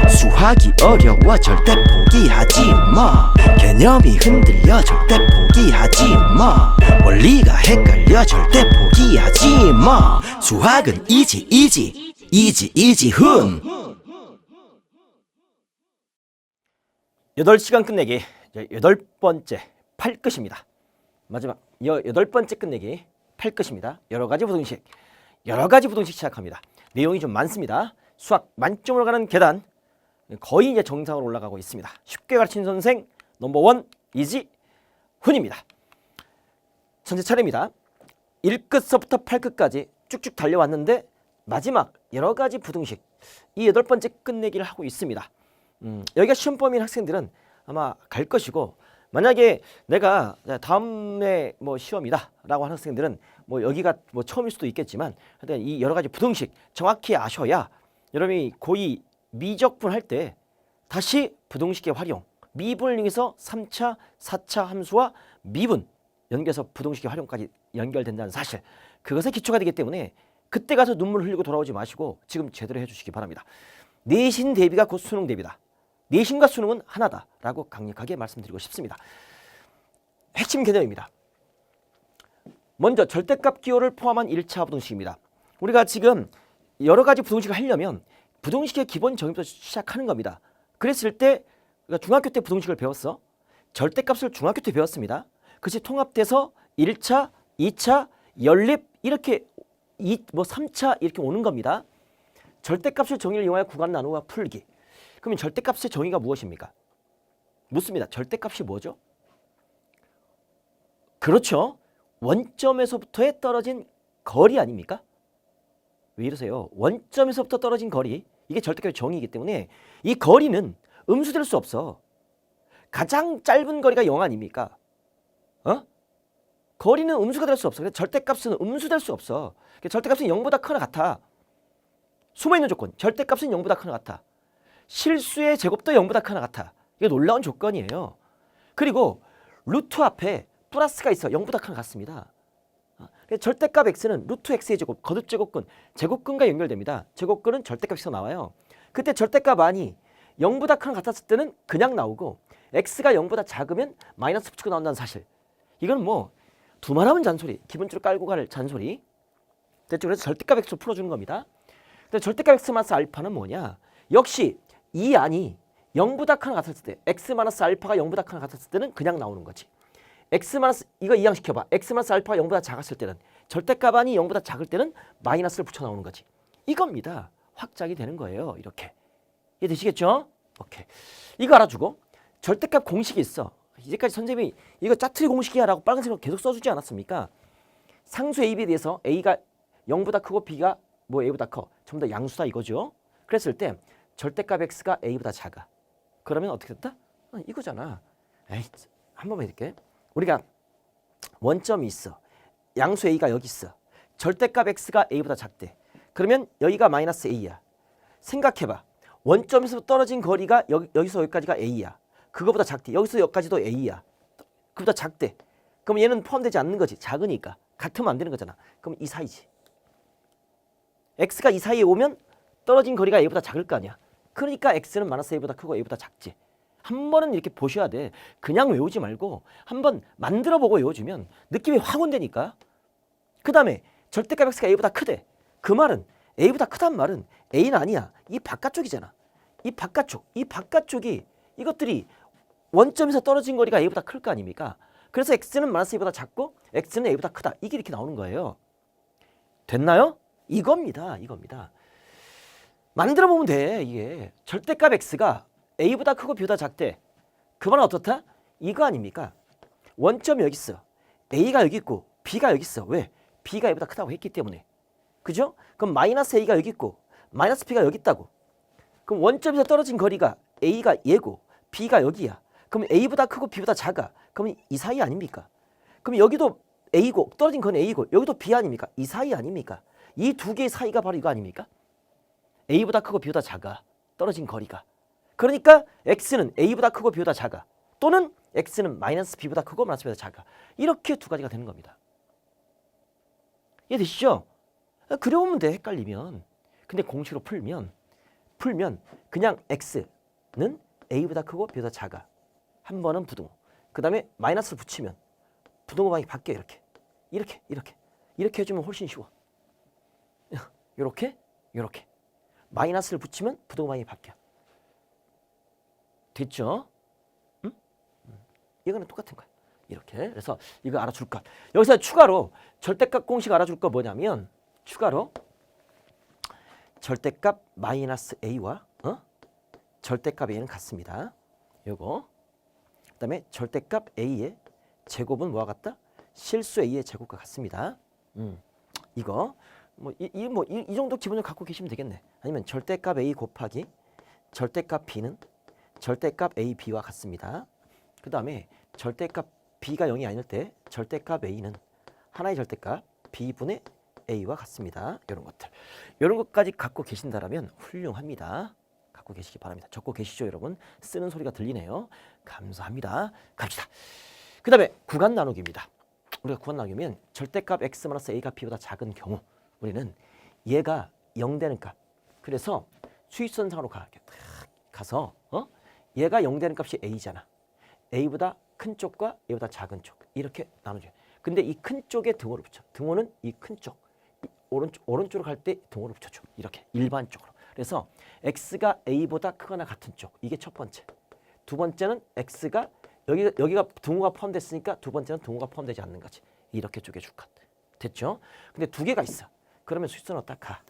수학이 어려워 절대 포기하지 마. 개념이 흔들려 절대 포기하지 마. 원리가 헷갈려 절대 포기하지 마. 수학은 이지 훈. 8시간 끝내기 8번째 8끝입니다. 마지막 8번째 끝내기 8끝입니다. 여러가지 부등식 시작합니다. 내용이 좀 많습니다. 수학 만점으로 가는 계단 거의 이제 정상으로 올라가고 있습니다. 쉽게 가르친 선생 넘버원 이지훈입니다. 전체 차례입니다. 1끝서부터 8끝까지 쭉쭉 달려왔는데 마지막 여러가지 부등식 이 8번째 끝내기를 하고 있습니다. 여기가 시험 범위인 학생들은 아마 갈 것이고, 만약에 내가 다음에 뭐 시험이다 라고 하는 학생들은 뭐 여기가 뭐 처음일 수도 있겠지만 하여튼 이 여러가지 부등식 정확히 아셔야 여러분이 고2 미적분 할 때 다시 부등식의 활용, 미분을 이용해서 3차, 4차 함수와 미분 연결해서 부등식의 활용까지 연결된다는 사실, 그것에 기초가 되기 때문에 그때 가서 눈물 흘리고 돌아오지 마시고 지금 제대로 해주시기 바랍니다. 내신 대비가 곧 수능 대비다. 내신과 수능은 하나다라고 강력하게 말씀드리고 싶습니다. 핵심 개념입니다. 먼저 절대값 기호를 포함한 1차 부등식입니다. 우리가 지금 여러 가지 부등식을 하려면 부등식의 기본 정의부터 시작하는 겁니다. 그랬을 때 우리가 중학교 때 부등식을 배웠어. 절대값을 중학교 때 배웠습니다. 그것이 통합돼서 1차, 2차, 연립 이렇게 3차 이렇게 오는 겁니다. 절대값을 정의를 이용하여 구간 나누어 풀기. 그러면 절대값의 정의가 무엇입니까? 묻습니다. 절대값이 뭐죠? 그렇죠. 원점에서부터의 떨어진 거리 아닙니까? 왜 이러세요? 원점에서부터 떨어진 거리, 이게 절대값의 정의이기 때문에 이 거리는 음수될 수 없어. 가장 짧은 거리가 0 아닙니까? 거리는 음수가 될 수 없어. 그래서 절대값은 음수될 수 없어. 절대값은 0보다 크거나 같아. 숨어있는 조건, 절대값은 0보다 크거나 같아. 실수의 제곱도 0보다 크거나 같아. 이게 놀라운 조건이에요. 그리고 루트 앞에 플러스가 있어. 0보다 크거나 같습니다. 절대값 x는 루트 x의 제곱, 거듭제곱근, 제곱근과 연결됩니다. 제곱근은 절대값에서 나와요. 그때 절대값 안이 0보다 크거나 같았을 때는 그냥 나오고, x가 0보다 작으면 마이너스 붙이고 나온다는 사실. 이건 뭐 두말하면 잔소리, 기본적으로 깔고 갈 잔소리. 됐죠? 그래서 절대값 x로 풀어주는 겁니다. 근데 절대값 x 마이너스 알파는 뭐냐? 역시 이 안이 0보다 크거나 같았을 때, x 마이너스 알파가 0보다 크거나 같았을 때는 그냥 나오는 거지. x 마이너스, 이거 이항시켜봐. x 마이너스 알파가 0보다 작았을 때는, 절대값 안이 0보다 작을 때는 마이너스를 붙여 나오는 거지. 이겁니다. 확장이 되는 거예요. 이렇게. 이해되시겠죠? 오케이. 이거 알아주고, 절대값 공식이 있어. 이제까지 선생님이 이거 짜투리 공식이야 라고 빨간색으로 계속 써주지 않았습니까? 상수 a, b에 대해서 a가 0보다 크고 b가 뭐 a보다 커. 전부 다 양수다 이거죠. 그랬을 때 절대값 x가 a보다 작아. 그러면 어떻게 됐다? 이거잖아. 에이, 한 번만 해줄게. 우리가 원점이 있어. 양수 a가 여기 있어. 절대값 x가 a보다 작대. 그러면 여기가 마이너스 a야. 생각해봐. 원점에서 떨어진 거리가 여기서 여기까지가 a야. 그거보다 작대. 여기서 여기까지도 a야. 그보다 작대. 그럼 얘는 포함되지 않는 거지. 작으니까. 같으면 안 되는 거잖아. 그럼 이 사이지. x가 이 사이에 오면 떨어진 거리가 a보다 작을 거 아니야. 그러니까 x는 마이너스 a보다 크고 a보다 작지. 한 번은 이렇게 보셔야 돼. 그냥 외우지 말고 한번 만들어보고 외워주면 느낌이 확 온다니까. 그 다음에 절대값 x가 a보다 크대. 그 말은 a보다 크단 말은 a는 아니야. 이 바깥쪽이잖아. 이 바깥쪽이 이것들이 원점에서 떨어진 거리가 a보다 클 거 아닙니까? 그래서 x는 마이너스 a보다 작고 x는 a보다 크다. 이게 이렇게 나오는 거예요. 됐나요? 이겁니다. 만들어보면 돼. 이게 절대값 x가 a보다 크고 b보다 작대. 그 말은 어떻다? 이거 아닙니까? 원점이 여기 있어. a가 여기 있고 b가 여기 있어. 왜? b가 a보다 크다고 했기 때문에. 그죠? 그럼 마이너스 a가 여기 있고 마이너스 b가 여기 있다고. 그럼 원점에서 떨어진 거리가 a가 얘고 b가 여기야. 그럼 a보다 크고 b보다 작아. 그럼 이 사이 아닙니까? 그럼 여기도 a고 떨어진 건 a고 여기도 b 아닙니까? 이 사이 아닙니까? 이 두 개의 사이가 바로 이거 아닙니까? a보다 크고 b보다 작아. 떨어진 거리가. 그러니까 x는 a보다 크고 b보다 작아. 또는 x는 마이너스 b보다 크고 마이너스 b보다 작아. 이렇게 두 가지가 되는 겁니다. 이해되시죠? 그려보면 돼. 헷갈리면. 근데 공식으로 풀면 풀면 그냥 x는 a보다 크고 b보다 작아. 한 번은 부등호. 그 다음에 마이너스를 붙이면 부등호 방이 바뀌어. 이렇게 해주면 훨씬 쉬워. 요렇게 마이너스를 붙이면 부등호 방이 바뀌어. 됐죠? 응? 이거는 똑같은 거야. 이렇게. 그래서 이거 알아줄 것. 여기서 추가로 절대값 공식 알아줄 거 뭐냐면 추가로 절대값 마이너스 a와 절대값 a는 같습니다. 요거. 그다음에 절대값 a의 제곱은 뭐와 같다? 실수 a의 제곱과 같습니다. 이거 이 정도 기본을 갖고 계시면 되겠네. 아니면 절대값 a 곱하기 절대값 b는 절대값 a b와 같습니다. 그다음에 절대값 b가 0이 아닐 때 절대값 a는 하나의 절대값 b분의 a와 같습니다. 이런 것들. 이런 것까지 갖고 계신다라면 훌륭합니다. 갖고 계시기 바랍니다. 적고 계시죠, 여러분? 쓰는 소리가 들리네요. 감사합니다. 갑시다. 그 다음에 구간 나누기입니다. 우리가 구간 나누기면 절대값 x-a가 b보다 작은 경우 우리는 얘가 0 되는 값. 그래서 수직선상으로 가서 얘가 0 되는 값이 a잖아. a보다 큰 쪽과 a보다 작은 쪽. 이렇게 나누죠. 근데 이 큰 쪽에 등호를 붙여. 등호는 이 큰 쪽. 오른쪽으로 갈 때 등호를 붙여줘. 이렇게 일반적으로. 그래서 x가 a보다 크거나 같은 쪽. 이게 첫 번째. 두 번째는 x가 여기가 등호가 포함됐으니까 두 번째는 등호가 포함되지 않는 거지. 이렇게 쪼개줄 것. 됐죠? 근데 두 개가 있어. 그러면 수직선은 딱 가.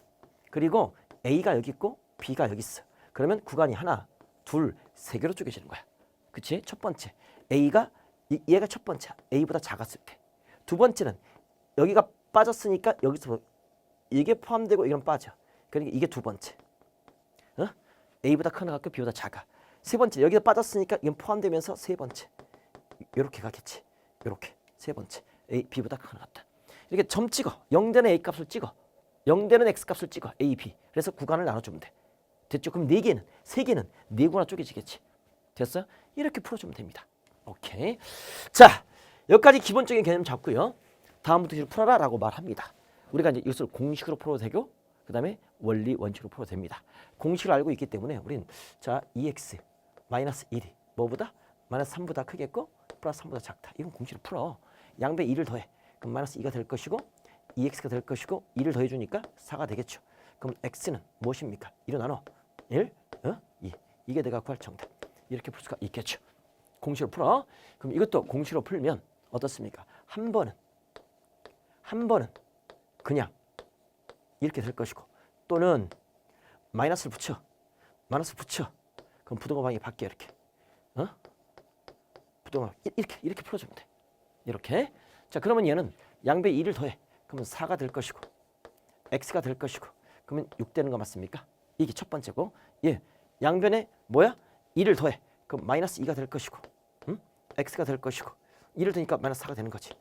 그리고 a가 여기 있고 b가 여기 있어. 그러면 구간이 하나, 둘, 세 개로 쪼개지는 거야. 그치? 첫 번째. 얘가 첫 번째. a보다 작았을 때. 두 번째는 여기가 빠졌으니까 여기서 이게 포함되고 이건 빠져. 그러니까 이게 두 번째. a보다 크거나 같고 b보다 작아. 세 번째. 여기가 빠졌으니까 이건 포함되면서 세 번째. 이렇게 가겠지. 이렇게. 세 번째. b보다 크거나 같다. 이렇게 점 찍어. 0되는 a 값을 찍어. 0되는 x 값을 찍어. a, b. 그래서 구간을 나눠주면 돼. 됐죠? 그럼 세 개는 네 구나 쪼개지겠지. 됐어요? 이렇게 풀어주면 됩니다. 오케이. 자, 여기까지 기본적인 개념 잡고요. 다음부터 이걸 풀어라 라고 말합니다. 우리가 이제 이것을 공식으로 풀어도 되고 그 다음에 원리 원칙으로 풀어도 됩니다. 공식을 알고 있기 때문에 우린 자 2x 마이너스 1이 뭐보다? 마이너스 3보다 크겠고 플러스 3보다 작다. 이건 공식으로 풀어. 양배 2를 더해. 그럼 마이너스 2가 될 것이고 2x가 될 것이고 2를 더해주니까 4가 되겠죠. 그럼 x는 무엇입니까? 2로 나눠. 1, 2. 이게 내가 구할 정답. 이렇게 풀 수가 있겠죠. 공식으로 풀어. 그럼 이것도 공식으로 풀면 어떻습니까? 한 번은 그냥 이렇게 될 것이고 또는 마이너스를 붙여. 그럼 부등호 방이 바뀌어 이렇게. 부등호 이렇게 풀어주면 돼. 이렇게. 자 그러면 얘는 양배 2를 더해. 그러면 4가 될 것이고 x가 될 것이고 그러면 6 되는 거 맞습니까? 이게 첫 번째고 예 양변에 뭐야? 2를 더해. 그럼 마이너스 2가 될 것이고 x가 될 것이고 2를 더니까 마이너스 4가 되는 거지.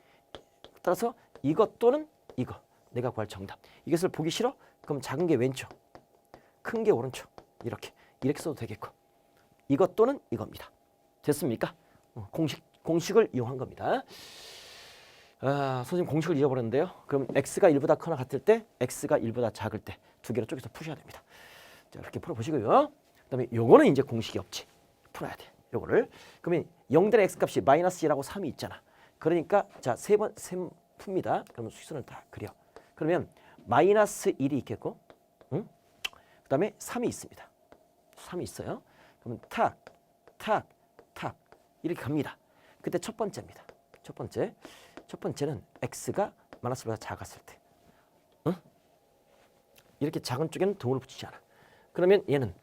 따라서 이것 또는 이거 내가 구할 정답. 이것을 보기 싫어? 그럼 작은 게 왼쪽 큰 게 오른쪽 이렇게 써도 되겠고 이것 또는 이겁니다. 됐습니까? 공식을 이용한 겁니다. 선생님 공식을 잃어버렸는데요. 그럼 x가 1보다 크거나 같을 때 x가 1보다 작을 때 두 개로 쪼개서 푸셔야 됩니다. 자, 이렇게 풀어보시고요. 그 다음에 요거는 이제 공식이 없지. 풀어야 돼. 요거를. 그러면 0되는 x 값이 마이너스 1하고 3이 있잖아. 그러니까 자, 세 풉니다. 그러면 수직선을 다 그려. 그러면 마이너스 1이 있겠고 그 다음에 3이 있습니다. 3이 있어요. 그러면 탁 이렇게 갑니다. 그때 첫 번째입니다. 첫 번째는 x가 마이너스보다 작았을 때 이렇게 작은 쪽에는 등호를 붙이지 않아. 그러면 얘는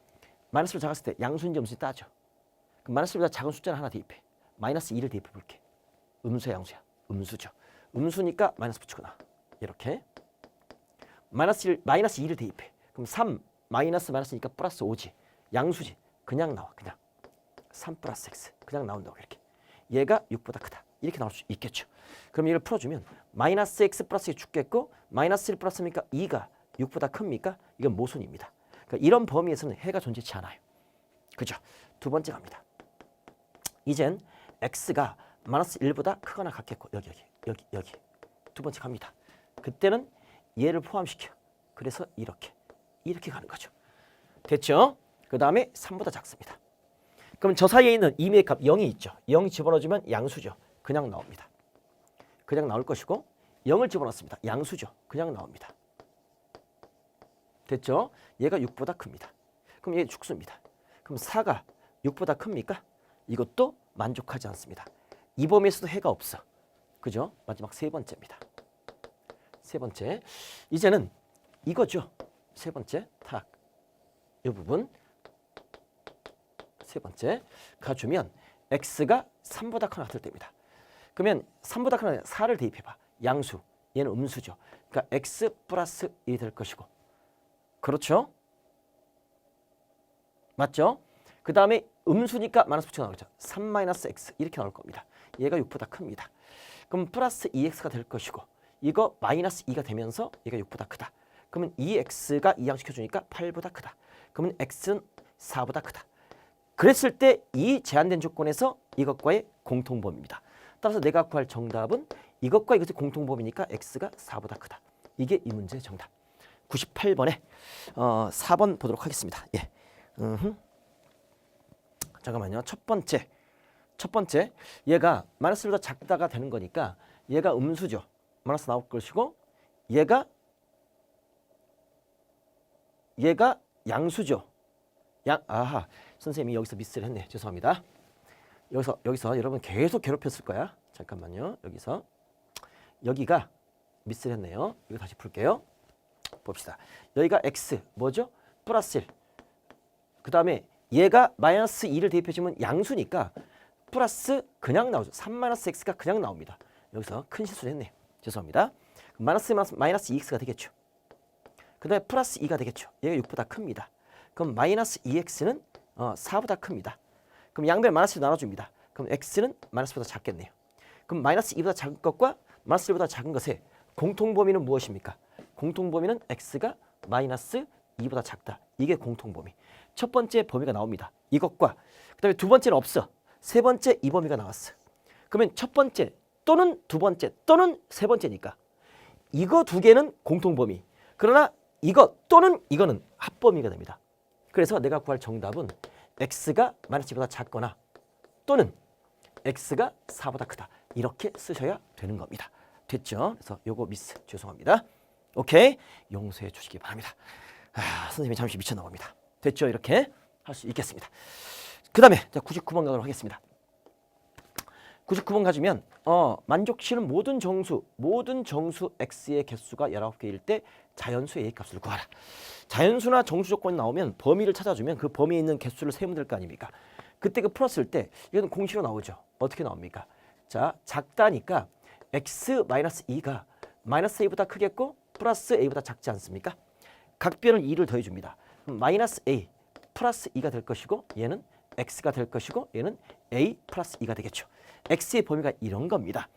마이너스보다 작았을 때 양수인지 음수인지 따져. 그럼 마이너스보다 작은 숫자를 하나 대입해. 마이너스 2를 대입해 볼게. 음수야 양수야? 음수죠. 음수니까 마이너스 붙이고 나. 이렇게. 마이너스 2를 대입해. 그럼 3 마이너스니까 플러스 5지. 양수지. 그냥 나와. 그냥. 3 플러스 x. 그냥 나온다고 이렇게. 얘가 6보다 크다. 이렇게 나올 수 있겠죠. 그럼 얘를 풀어주면 마이너스 x 플러스 2 죽겠고 마이너스 1 플러스니까 2가 6보다 큽니까? 이건 모순입니다. 그러니까 이런 범위에서는 해가 존재치 않아요. 그죠? 두 번째 갑니다. 이젠 x가 마이너스 1보다 크거나 같겠고 여기 두 번째 갑니다. 그때는 얘를 포함시켜. 그래서 이렇게 가는 거죠. 됐죠? 그 다음에 3보다 작습니다. 그럼 저 사이에 있는 임의의 값 0이 있죠. 0 집어넣어주면 양수죠. 그냥 나옵니다. 그냥 나올 것이고 0을 집어넣습니다. 양수죠. 그냥 나옵니다. 됐죠? 얘가 6보다 큽니다. 그럼 얘 축수입니다. 그럼 4가 6보다 큽니까? 이것도 만족하지 않습니다. 이 범위에서도 해가 없어. 그죠? 마지막 세 번째입니다. 세 번째. 이제는 이거죠. 세 번째 탁. 이 부분. 세 번째 가주면 x가 3보다 크거나 같을 때입니다. 그러면 3보다 크거나 4를 대입해봐. 양수. 얘는 음수죠. 그러니까 x 플러스 1이 될 것이고. 그렇죠? 맞죠? 그 다음에 음수니까 마이너스 붙여 나오죠. 3 마이너스 x 이렇게 나올 겁니다. 얘가 6보다 큽니다. 그럼 플러스 2x가 될 것이고 이거 마이너스 2가 되면서 얘가 6보다 크다. 그러면 2x가 이항시켜주니까 8보다 크다. 그러면 x는 4보다 크다. 그랬을 때 이 제한된 조건에서 이것과의 공통범위입니다. 따라서 내가 구할 정답은 이것과 이것의 공통범위니까 x가 4보다 크다. 이게 이 문제의 정답. 98번에 4번 보도록 하겠습니다. 예. 잠깐만요. 첫 번째 얘가 마이너스보다 작다가 되는 거니까 얘가 음수죠. 마이너스 나올 것이고 얘가 양수죠. 아하, 선생님이 여기서 미스를 했네. 죄송합니다. 여기서 여러분 계속 괴롭혔을 거야. 잠깐만요. 여기가 미스를 했네요. 이거 다시 풀게요. 봅시다. 여기가 x 뭐죠? 플러스 1. 그 다음에 얘가 마이너스 2를 대입해주면 양수니까 플러스 그냥 나오죠. 3 마이너스 x가 그냥 나옵니다. 여기서 큰 실수를 했네요. 죄송합니다. 마이너스 2x가 되겠죠. 그 다음에 플러스 2가 되겠죠. 얘가 6보다 큽니다. 그럼 마이너스 2x는 4보다 큽니다. 그럼 양변 마이너스로 나눠줍니다. 그럼 x는 마이너스보다 작겠네요. 그럼 마이너스 2보다 작은 것과 마이너스 1보다 작은 것의 공통범위는 무엇입니까? 공통범위는 x가 마이너스 2보다 작다. 이게 공통범위. 첫 번째 범위가 나옵니다. 이것과 그 다음에 두 번째는 없어. 세 번째 이 범위가 나왔어. 그러면 첫 번째 또는 두 번째 또는 세 번째니까 이거 두 개는 공통범위. 그러나 이거 또는 이거는 합범위가 됩니다. 그래서 내가 구할 정답은 x가 마이너스 2보다 작거나 또는 x가 4보다 크다. 이렇게 쓰셔야 되는 겁니다. 됐죠? 그래서 요거 미스 죄송합니다. 오케이? 용서해 주시기 바랍니다. 선생님이 잠시 미쳤나 봅니다. 됐죠? 이렇게 할 수 있겠습니다. 그 다음에 99번 가도록 하겠습니다. 99번 가지면 만족시는 모든 정수 x의 개수가 19개일 때 자연수의 a값을 구하라. 자연수나 정수 조건이 나오면 범위를 찾아주면 그 범위에 있는 개수를 세우면 될 거 아닙니까? 그때 그 풀었을 때 이건 공식으로 나오죠. 어떻게 나옵니까? 자, 작다니까 x-2가 마이너스 a보다 크겠고 플러스 a보다 작지 않습니까? 각변을 2를 더해줍니다. 그럼 마이너스 a 플러스 2가 될 것이고 얘는 x가 될 것이고 얘는 a 플러스 2가 되겠죠. x의 범위가 이런 겁니다.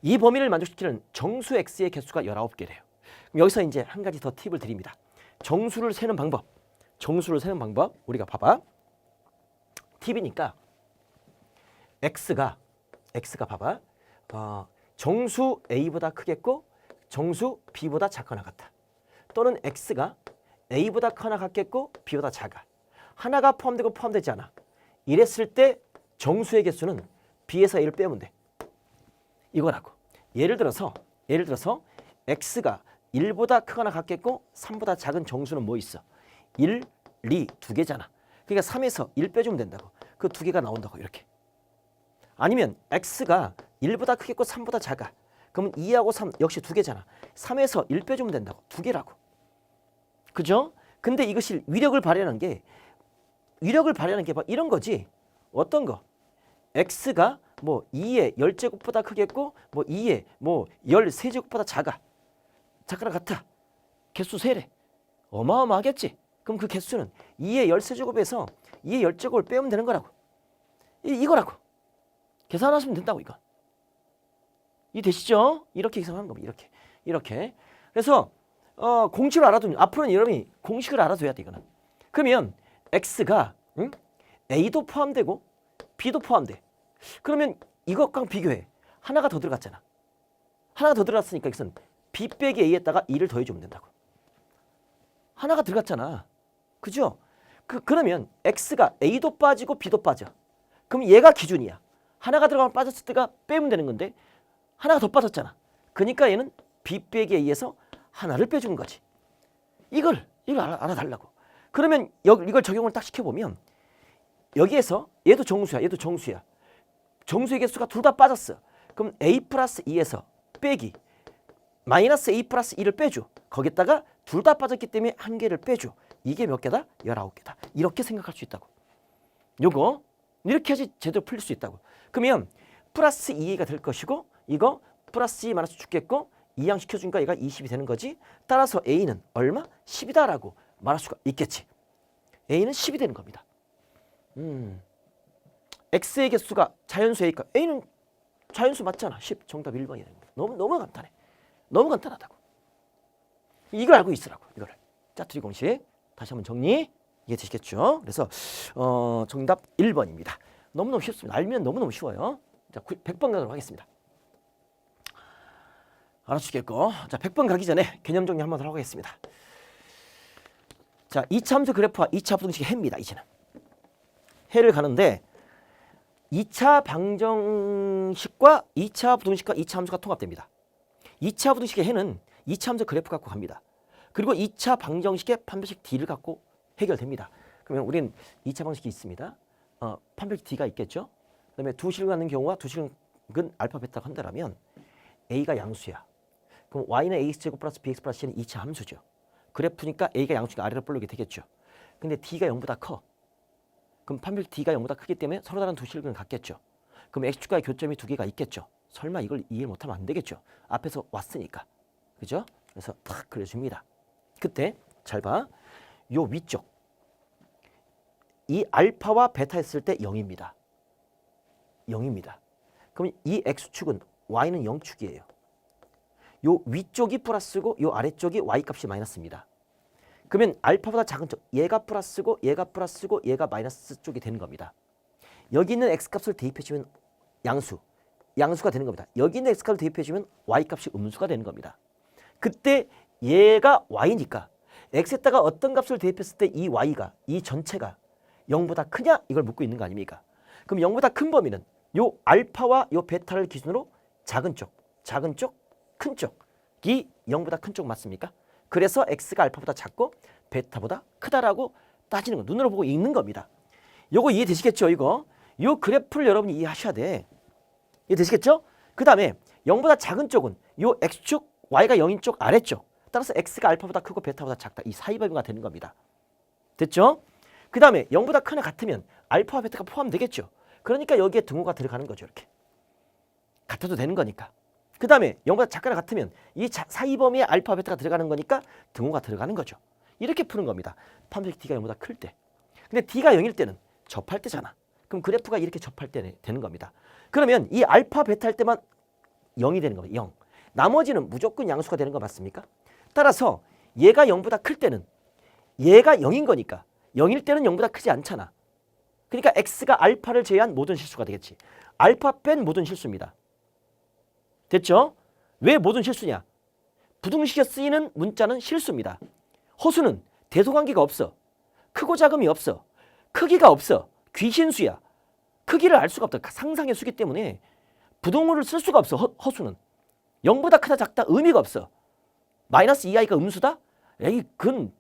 이 범위를 만족시키는 정수 x의 개수가 19개래요. 그럼 여기서 이제 한 가지 더 팁을 드립니다. 정수를 세는 방법 우리가 봐봐. 팁이니까 x가 봐봐. 정수 a보다 크겠고 정수 b보다 작거나 같다. 또는 x가 a보다 크거나 같겠고 b보다 작아. 하나가 포함되고 포함되지 않아. 이랬을 때 정수의 개수는 b에서 a를 빼면 돼. 이거라고. 예를 들어서 x가 1보다 크거나 같겠고 3보다 작은 정수는 뭐 있어? 1, 2, 두 개잖아. 그러니까 3에서 1 빼주면 된다고. 그 두 개가 나온다고 이렇게. 아니면 x가 1보다 크겠고 3보다 작아. 그러면 2하고 3 역시 두 개잖아. 3에서 1 빼주면 된다고. 두 개라고. 그죠? 근데 이것이 위력을 발휘하는 게 바로 이런 거지. 어떤 거? x가 뭐 2의 10제곱보다 크겠고 뭐 2의 뭐 13제곱보다 작거나 같아. 개수 세래. 어마어마하겠지. 그럼 그 개수는 2의 13제곱에서 2의 10제곱을 빼면 되는 거라고. 이거라고. 계산하시면 된다고 이거. 이 되시죠? 이렇게 계산하는 겁니다. 이렇게. 그래서 공식을 알아두면 앞으로는 여러분이 공식을 알아둬야 돼 이거는. 그러면 x가 a도 포함되고 b도 포함돼. 그러면 이것과 비교해. 하나가 더 들어갔잖아. 하나가 더 들어갔으니까 이것은 b 빼기 a에다가 2를 더해주면 된다고. 하나가 들어갔잖아. 그죠? 그러면 x가 a도 빠지고 b도 빠져. 그럼 얘가 기준이야. 하나가 들어가면 빠졌을 때가 빼면 되는 건데 하나가 더 빠졌잖아. 그러니까 얘는 b 빼기 a에서 하나를 빼준 거지. 이걸 알아달라고. 그러면 이걸 적용을 딱 시켜보면 여기에서 얘도 정수야. 얘도 정수야. 정수의 개수가 둘 다 빠졌어. 그럼 a 플러스 2에서 빼기 마이너스 a 플러스 2를 빼줘. 거기다가 둘 다 빠졌기 때문에 한 개를 빼줘. 이게 몇 개다? 19개다. 이렇게 생각할 수 있다고. 요거 이렇게 해야지 제대로 풀릴 수 있다고. 그러면 플러스 2a가 될 것이고 이거 플러스 2 마이너스 죽겠고 이항시켜주니까 얘가 20이 되는 거지. 따라서 a는 얼마? 10이다라고 말할 수가 있겠지. a는 10이 되는 겁니다. x의 개수가 자연수 a니까 a는 자연수 맞잖아. 10 정답 1번이 되는 거야. 너무 간단해. 너무 간단하다고. 이걸 알고 있으라고. 이거를. 짜투리 공식 다시 한번 정리 이해되시겠죠? 그래서 정답 1번입니다. 너무너무 쉽습니다. 알면 너무너무 쉬워요. 자, 100번 가도록 하겠습니다. 알아주시겠고, 자 100번 가기 전에 개념 정리 한번 하고 하겠습니다. 자, 2차 함수 그래프와 2차 부등식의 해입니다. 이제는 해를 가는데 2차 방정식과 2차 부등식과 2차 함수가 통합됩니다. 2차 부등식의 해는 2차 함수 그래프 갖고 갑니다. 그리고 2차 방정식의 판별식 D를 갖고 해결됩니다. 그러면 우리는 2차 방정식이 있습니다. 판별식 D가 있겠죠. 그 다음에 두 실근 갖는 경우와 두 실근 알파 베타가 한다면 A가 양수야. 그럼 Y는 AX제곱 플러스 BX 플러스 C는 2차 함수죠. 그래프니까 A가 양수니까 아래로 볼록이 되겠죠. 근데 D가 0보다 커. 그럼 판별식 D가 0보다 크기 때문에 서로 다른 두 실근을 갖겠죠. 그럼 X축과의 교점이 두 개가 있겠죠. 설마 이걸 이해 못하면 안 되겠죠. 앞에서 왔으니까. 그죠? 그래서 탁 그려줍니다. 그때 잘 봐. 요 위쪽 이 알파와 베타 했을 때 0입니다. 0입니다. 그럼 이 X축은 Y는 0축이에요. 요 위쪽이 플러스고 요 아래쪽이 Y값이 마이너스입니다. 그러면 알파보다 작은 쪽 얘가 플러스고 얘가 플러스고 얘가 마이너스 쪽이 되는 겁니다. 여기 있는 X값을 대입해주면 양수가 되는 겁니다. 여기 있는 X값을 대입해주면 Y값이 음수가 되는 겁니다. 그때 얘가 Y니까 X에다가 어떤 값을 대입했을 때 이 Y가 이 전체가 0보다 크냐? 이걸 묻고 있는 거 아닙니까? 그럼 0보다 큰 범위는 요 알파와 요 베타를 기준으로 작은 쪽, 큰 쪽이 0보다 큰 쪽 맞습니까? 그래서 X가 알파보다 작고 베타보다 크다라고 따지는 거 눈으로 보고 읽는 겁니다. 요거 이해되시겠죠? 이거 요 그래프를 여러분이 이해하셔야 돼. 이해되시겠죠? 그 다음에 0보다 작은 쪽은 요 X축 Y가 0인 쪽 아래쪽 따라서 X가 알파보다 크고 베타보다 작다. 이 사이 범위가 되는 겁니다. 됐죠? 그 다음에 0보다 크나 같으면 알파와 베타가 포함되겠죠. 그러니까 여기에 등호가 들어가는 거죠. 이렇게. 같아도 되는 거니까. 그 다음에 0보다 작거나 같으면 이 사이 범위에 알파와 베타가 들어가는 거니까 등호가 들어가는 거죠. 이렇게 푸는 겁니다. 판별식 D가 0보다 클 때. 근데 D가 0일 때는 접할 때잖아. 그럼 그래프가 이렇게 접할 때 되는 겁니다. 그러면 이 알파 베타 할 때만 0이 되는 겁니다. 0. 나머지는 무조건 양수가 되는 거 맞습니까? 따라서 얘가 0보다 클 때는 얘가 0인 거니까 0일 때는 0보다 크지 않잖아. 그러니까 X가 알파를 제외한 모든 실수가 되겠지. 알파 뺀 모든 실수입니다. 됐죠? 왜 모든 실수냐? 부등식에 쓰이는 문자는 실수입니다. 허수는 대소관계가 없어. 크고 작음이 없어. 크기가 없어. 귀신수야. 크기를 알 수가 없다. 상상의 수기 때문에 부등호를 쓸 수가 없어. 허수는. 0보다 크다 작다 의미가 없어. 마이너스 2i가 음수다? 에이, 그건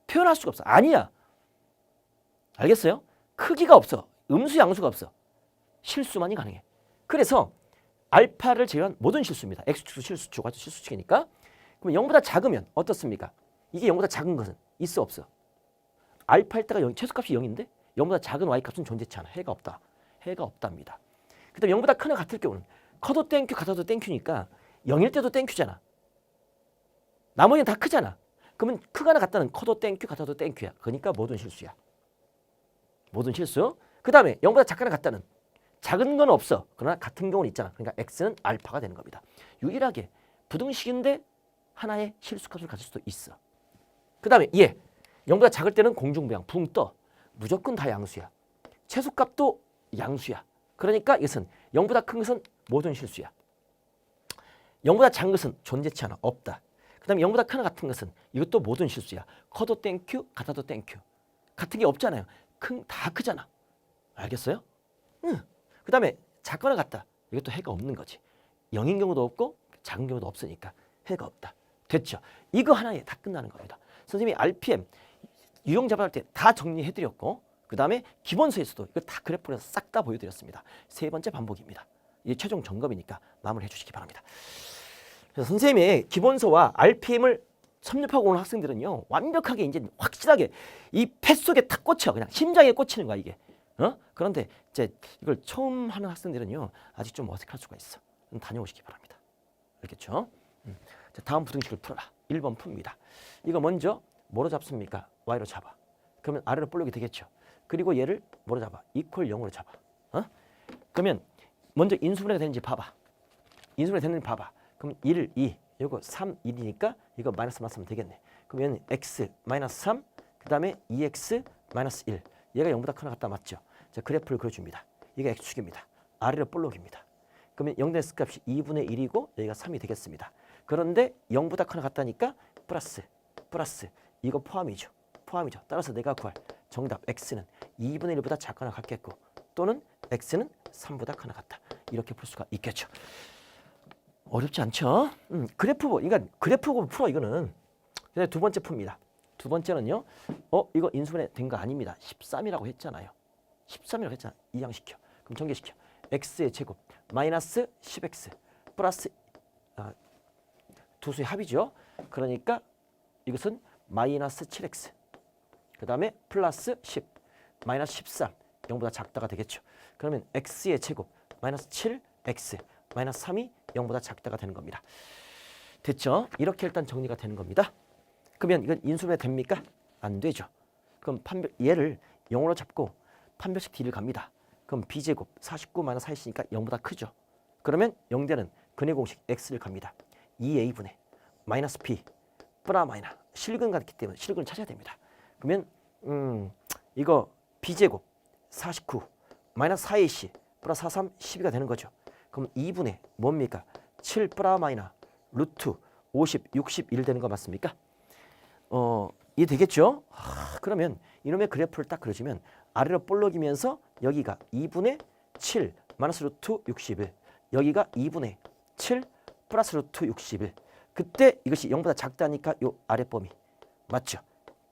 표현할 수가 없어. 아니야. 알겠어요? 크기가 없어. 음수 양수가 없어. 실수만이 가능해. 그래서 알파를 제외한 모든 실수입니다. X축 실수축, Y축 실수축이니까. 그럼 0보다 작으면 어떻습니까? 이게 0보다 작은 것은 있어 없어? 알파일 때가 0, 최소값이 0인데 0보다 작은 Y값은 존재치 않아. 해가 없다. 해가 없답니다. 그 다음에 0보다 크나 같을 경우는 커도 땡큐 같아도 땡큐니까 0일 때도 땡큐잖아. 나머지는 다 크잖아. 그러면 크거나 같다는 커도 땡큐 같아도 땡큐야. 그러니까 모든 실수야. 모든 실수. 그 다음에 0보다 작거나 같다는 작은 건 없어. 그러나 같은 경우는 있잖아. 그러니까 X는 알파가 되는 겁니다. 유일하게 부등식인데 하나의 실수값을 가질 수도 있어. 그 다음에 얘 0보다 작을 때는 공중부양 붕 떠. 무조건 다 양수야. 최소값도 양수야. 그러니까 이것은 0보다 큰 것은 모든 실수야. 0보다 작은 것은 존재치 않아. 없다. 그 다음에 0보다 크나 같은 것은 이것도 모든 실수야. 커도 땡큐, 같아도 땡큐. 같은 게 없잖아요. 다 크잖아. 알겠어요? 응. 그 다음에 작거나 같다. 이것도 해가 없는 거지. 0인 경우도 없고 작은 경우도 없으니까 해가 없다. 됐죠? 이거 하나에 다 끝나는 겁니다. 선생님이 RPM 유형 잡아할 때 다 정리해드렸고 그 다음에 기본서에서도 이거 다 그래프로 해서 싹 다 보여드렸습니다. 세 번째 반복입니다. 이게 최종 점검이니까 마무리해 주시기 바랍니다. 그래서 선생님의 기본서와 RPM을 섭렵하고 오는 학생들은요 완벽하게 이제 확실하게 이 폐 속에 탁 꽂혀 그냥 심장에 꽂히는 거야 이게. 그런데 이제 이걸 처음 하는 학생들은요 아직 좀 어색할 수가 있어. 다녀오시기 바랍니다. 알겠죠? 자, 다음 부등식을 풀어라. 1번 풉니다. 이거 먼저 뭐로 잡습니까? y로 잡아. 그러면 아래로 볼록이 되겠죠. 그리고 얘를 뭐로 잡아? 이퀄 0으로 잡아. 그러면 먼저 인수분해가 되는지 봐봐. 인수분해 되는지 봐봐. 그럼 1, 2, 이거 3, 1이니까 이거 마이너스 맞으면 되겠네. 그럼 얘는 x 마이너스 3, 그 다음에 2x 마이너스 1. 얘가 0보다 크나 같다 맞죠? 자, 그래프를 그려줍니다. 이게 x축입니다. 아래로 볼록입니다. 그러면 0 된 x값이 2분의 1이고 여기가 3이 되겠습니다. 그런데 0보다 크나 같다니까 플러스 이거 포함이죠. 따라서 내가 구할 정답 x는 2분의 1보다 작거나 같겠고 또는 x는 3보다 크나 같다. 이렇게 풀 수가 있겠죠. 어렵지 않죠? 그러니까 그래프고 풀어 이거는. 두 번째 풉니다. 두 번째는요. 이거 인수분해 된 거 아닙니다. 13이라고 했잖아요. 13이라고 했잖아. 이항시켜. 그럼 전개시켜. x의 제곱 마이너스 10x 플러스 두 수의 합이죠. 그러니까 이것은 마이너스 7x 그 다음에 플러스 10 마이너스 13 0보다 작다가 되겠죠. 그러면 x의 제곱 마이너스 7x 마이너스 3이 0보다 작다가 되는 겁니다. 됐죠? 이렇게 일단 정리가 되는 겁니다. 그러면 이건 인수분해 됩니까? 안 되죠. 그럼 얘를 0으로 잡고 판별식 d를 갑니다. 그럼 b제곱 49 마이너스 4이니까 0보다 크죠. 그러면 0대는 근의 공식 x를 갑니다. 2a분의 마이너스 b 플라 마이너 실근 같기 때문에 실근을 찾아야 됩니다. 그러면 이거 b제곱 49 마이너스 4ac 플러스 43 12가 되는 거죠. 그럼 2분의 뭡니까? 7 플라 마이너 루트 50 61 되는 거 맞습니까? 이해 되겠죠? 그러면 이놈의 그래프를 딱 그려주면 아래로 볼록이면서 여기가 2분의 7 마이너스 루트 61 여기가 2분의 7 플러스 루트 61 그때 이것이 0보다 작다니까 요 아랫범위 맞죠?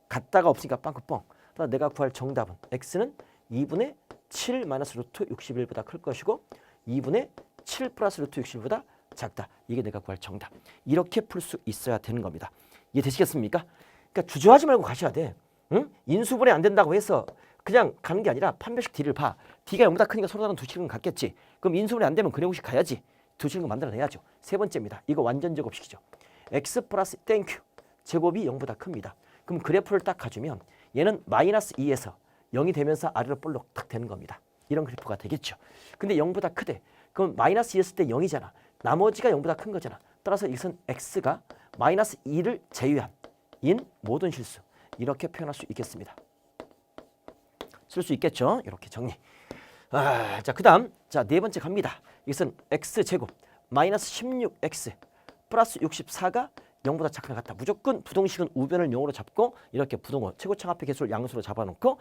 같다가 없으니까 빵꾸뻥. 그래서 내가 구할 정답은 x는 2분의 7 마이너스 루트 61보다 클 것이고 2분의 7 플러스 루트 61보다 작다. 이게 내가 구할 정답. 이렇게 풀 수 있어야 되는 겁니다. 이해되시겠습니까? 그러니까 주저하지 말고 가셔야 돼. 응? 인수분해 안 된다고 해서 그냥 가는 게 아니라 판별식 d를 봐. d가 0보다 크니까 서로 다른 두 실근 같겠지. 그럼 인수분해 안 되면 근의 공식 가야지. 두 실근 만들어내야죠. 세 번째입니다. 이거 완전 제곱식이죠. x 플러스 땡큐 제곱이 0보다 큽니다. 그럼 그래프를 딱 가주면 얘는 마이너스 2에서 0이 되면서 아래로 볼록 딱 되는 겁니다. 이런 그래프가 되겠죠. 근데 0보다 크대. 그럼 마이너스 2였을 때 0이잖아. 나머지가 0보다 큰 거잖아. 따라서 이것은 x가 마이너스 2를 제외한 인 모든 실수. 이렇게 표현할 수 있겠습니다. 쓸 수 있겠죠. 이렇게 정리. 자, 그 다음 네 번째 갑니다. 이것은 x제곱 마이너스 16x 플러스 64가 0보다 작거나 같다. 무조건 부동식은 우변을 0으로 잡고 이렇게 부동호 최고창합의 개수를 양수로 잡아놓고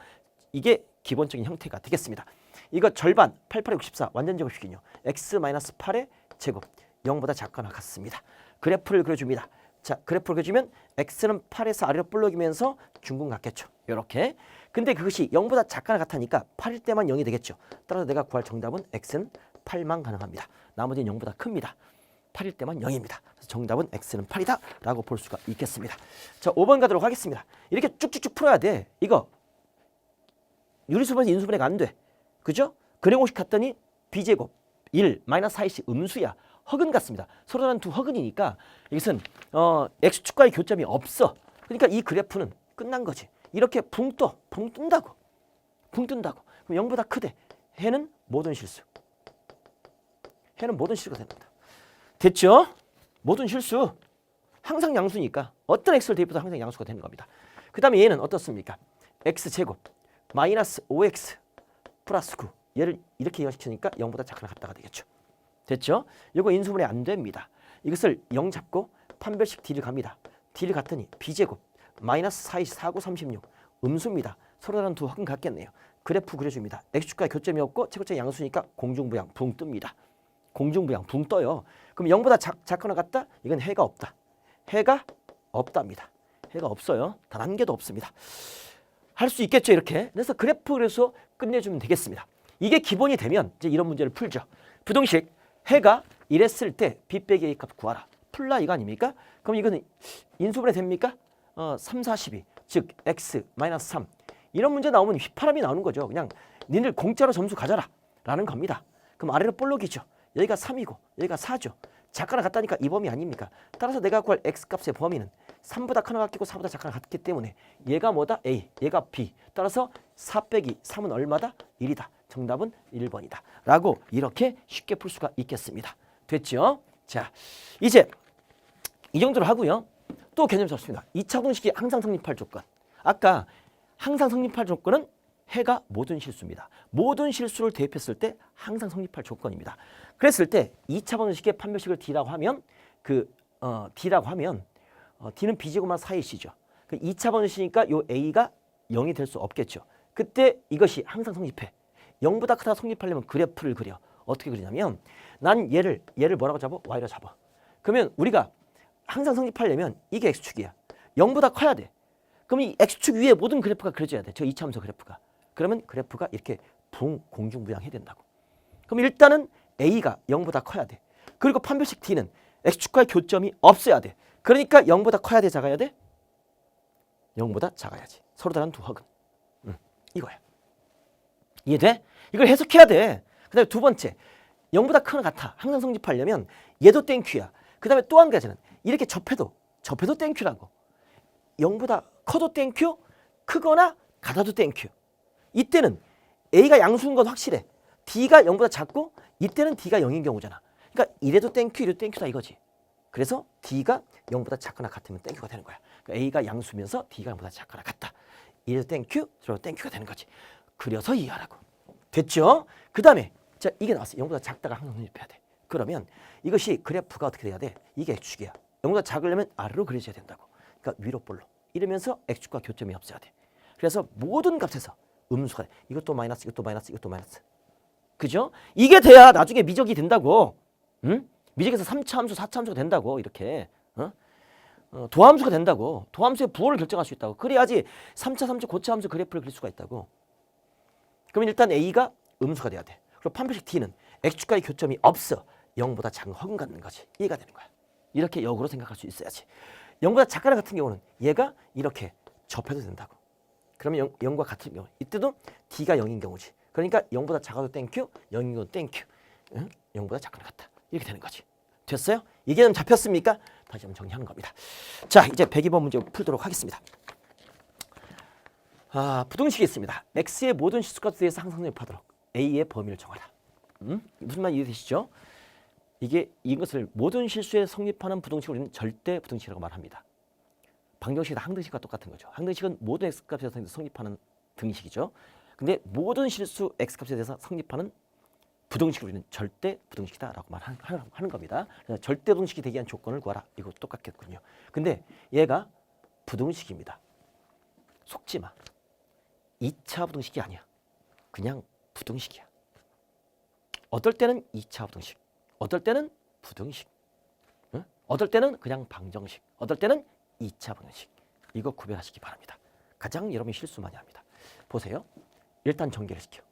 이게 기본적인 형태가 되겠습니다. 이거 절반 88에 64 완전 제곱식이요. x 마이너스 8의 제곱 0보다 작거나 같습니다. 그래프를 그려줍니다. 자, 그래프를 그려주면 x는 8에서 아래로 볼록이면서 중근 같겠죠. 이렇게. 근데 그것이 0보다 작거나 같으니까 8일 때만 0이 되겠죠. 따라서 내가 구할 정답은 x는 8만 가능합니다. 나머지는 0보다 큽니다. 8일 때만 0입니다. 그래서 정답은 x는 8이다 라고 볼 수가 있겠습니다. 자, 5번 가도록 하겠습니다. 이렇게 쭉쭉쭉 풀어야 돼. 이거 유리수분해서 인수분해가 안 돼. 그죠? 근의 공식 갔더니 b제곱 1 마이너스 4이씨 음수야. 허근 같습니다. 서로 다른 두 허근이니까 이것은 x축과의 교점이 없어. 그러니까 이 그래프는 끝난 거지. 이렇게 붕 뜬다고. 그럼 0보다 크대. 해는 모든 실수. 해는 모든 실수가 된다. 됐죠? 모든 실수. 항상 양수니까 어떤 x를 대입해도 항상 양수가 되는 겁니다. 그 다음에 얘는 어떻습니까? x제곱 마이너스 5x 플러스 9. 얘를 이렇게 이항시키니까 0보다 작거나 같다가 되겠죠. 됐죠? 이거 인수분해 안 됩니다. 이것을 0 잡고 판별식 d를 갑니다. d를 갔더니 b제곱 마이너스 4, 4, 9, 36 음수입니다. 서로 다른 두 확은 같겠네요. 그래프 그려줍니다. x축과 교점이 없고 최고점이 양수니까 공중부양 붕 뜹니다. 공중부양 붕 떠요. 그럼 0보다 작거나 같다? 이건 해가 없다. 해가 없답니다. 해가 없어요. 단 한 개도 없습니다. 할 수 있겠죠 이렇게. 그래서 그래프 그려서 끝내주면 되겠습니다. 이게 기본이 되면 이제 이런 문제를 풀죠. 부등식 해가 이랬을 때 b 빼기 a 값 구하라. 풀라 이거 아닙니까? 그럼 이거는 인수분해 됩니까? 3, 4, 12. 즉 x 마이너스 3. 이런 문제 나오면 휘파람이 나오는 거죠. 그냥 니들 공짜로 점수 가져라 라는 겁니다. 그럼 아래로 볼록이죠. 여기가 3이고 여기가 4죠. 작거나 같다니까 이 범위 아닙니까? 따라서 내가 구할 x값의 범위는 3보다 크나 같겠고 4보다 작거나 같기 때문에 얘가 뭐다? a, 얘가 b. 따라서 4 빼기 3은 얼마다? 1이다. 정답은 1번이다. 라고 이렇게 쉽게 풀 수가 있겠습니다. 됐죠? 자, 이제 이 정도로 하고요. 또 개념 잡습니다. 2차 공식이 항상 성립할 조건. 아까 항상 성립할 조건은 해가 모든 실수입니다. 모든 실수를 대입했을 때 항상 성립할 조건입니다. 그랬을 때 2차 방정식의 판별식을 D라고 하면 D라고 하면 D는 B제곱만 4의 C죠. 그 2차 방정식이니까 요 A가 0이 될 수 없겠죠. 그때 이것이 항상 성립해. 0보다 크다 성립하려면 그래프를 그려. 어떻게 그리냐면 난 얘를 뭐라고 잡아? Y로 잡아. 그러면 우리가 항상 성립하려면 이게 X축이야. 0보다 커야 돼. 그럼 이 X축 위에 모든 그래프가 그려져야 돼. 저 2차함수 그래프가. 그러면 그래프가 이렇게 공중부양해야 된다고. 그럼 일단은 A가 0보다 커야 돼. 그리고 판별식 D는 X축과의 교점이 없어야 돼. 그러니까 0보다 커야 돼, 작아야 돼? 0보다 작아야지. 서로 다른 두 확은. 이거야. 이해돼? 이걸 해석해야 돼. 그 다음에 두 번째, 0보다 크나 같아. 항상 성립하려면 얘도 땡큐야. 그 다음에 또 한 가지는 이렇게 접해도 땡큐라고. 0보다 커도 땡큐, 크거나 같아도 땡큐. 이때는 A가 양수인 건 확실해. D가 0보다 작고 이때는 D가 0인 경우잖아. 그러니까 이래도 땡큐, 이래도 땡큐다 이거지. 그래서 D가 0보다 작거나 같으면 땡큐가 되는 거야. 그러니까 A가 양수면서 D가 0보다 작거나 같다. 이래도 땡큐, 저래도 땡큐가 되는 거지. 그려서 이해하라고. 됐죠? 그 다음에 자 이게 나왔어. 0보다 작다가 항상 성립해야 돼. 그러면 이것이 그래프가 어떻게 돼야 돼? 이게 X축이야. 0보다 작으려면 아래로 그려져야 된다고. 그러니까 위로 볼록. 이러면서 X축과 교점이 없어야 돼. 그래서 모든 값에서 음수가 돼. 이것도 마이너스, 이것도 마이너스, 이것도 마이너스. 그죠? 이게 돼야 나중에 미적이 된다고. 응? 미적에서 3차 함수, 4차 함수가 된다고. 이렇게. 도함수가 된다고. 도함수의 부호를 결정할 수 있다고. 그래야지 3차, 3차, 고차 함수 그래프를 그릴 수가 있다고. 그러면 일단 A가 음수가 돼야 돼. 그리고 판별식 D는 X축과의 교점이 없어. 0보다 작은 허근 갖는 거지. 이해가 되는 거야. 이렇게 역으로 생각할 수 있어야지. 0보다 작거나 같은 경우는 얘가 이렇게 접해도 된다고. 그러면 0과 같은 경우 이때도 D가 0인 경우지. 그러니까 0보다 작아도 땡큐, 0인 경우도 땡큐. 0보다 작거나 같다. 이렇게 되는 거지. 됐어요? 이 개념 잡혔습니까? 다시 한번 정리하는 겁니다. 자, 이제 102번 문제 풀도록 하겠습니다. 부등식이 있습니다. X의 모든 실수값에 대해서 항상 성립하도록 A의 범위를 정하라. 무슨 말 이해되시죠? 이것을 모든 실수에 성립하는 부등식을 우리는 절대 부등식이라고 말합니다. 방정식이나 항등식과 똑같은 거죠. 항등식은 모든 X값에 대해서 성립하는 등식이죠. 근데 모든 실수 X값에 대해서 성립하는 부등식을 우리는 절대 부등식이다라고 말하는 겁니다. 그래서 절대 부등식이 되기 위한 조건을 구하라. 이거 똑같겠군요. 근데 얘가 부등식입니다. 속지 마. 2차 부등식이 아니야. 그냥 부등식이야. 어떨 때는 2차 부등식, 어떨 때는 부등식, 어떨 때는 그냥 방정식, 어떨 때는 2차 부등식. 이거 구별하시기 바랍니다. 가장 여러분이 실수 많이 합니다. 보세요. 일단 전개를 시켜.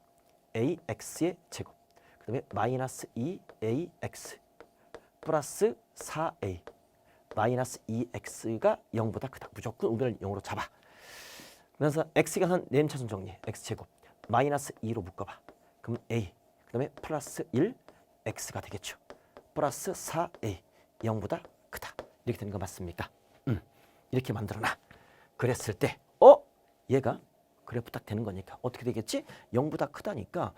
ax의 제곱, 그 다음에 마이너스 2ax 플러스 4a 마이너스 2x가 0보다 크다. 무조건 우변을 0으로 잡아. 그래서 x가 한 내림차순 정리해. x제곱 마이너스 2로 묶어봐. 그럼 a 그 다음에 플러스 1 x가 되겠죠. 플러스 4a 0보다 크다. 이렇게 되는 거 맞습니까? 이렇게 만들어놔. 그랬을 때 얘가 그래프 딱 되는 거니까 어떻게 되겠지? 0보다 크다니까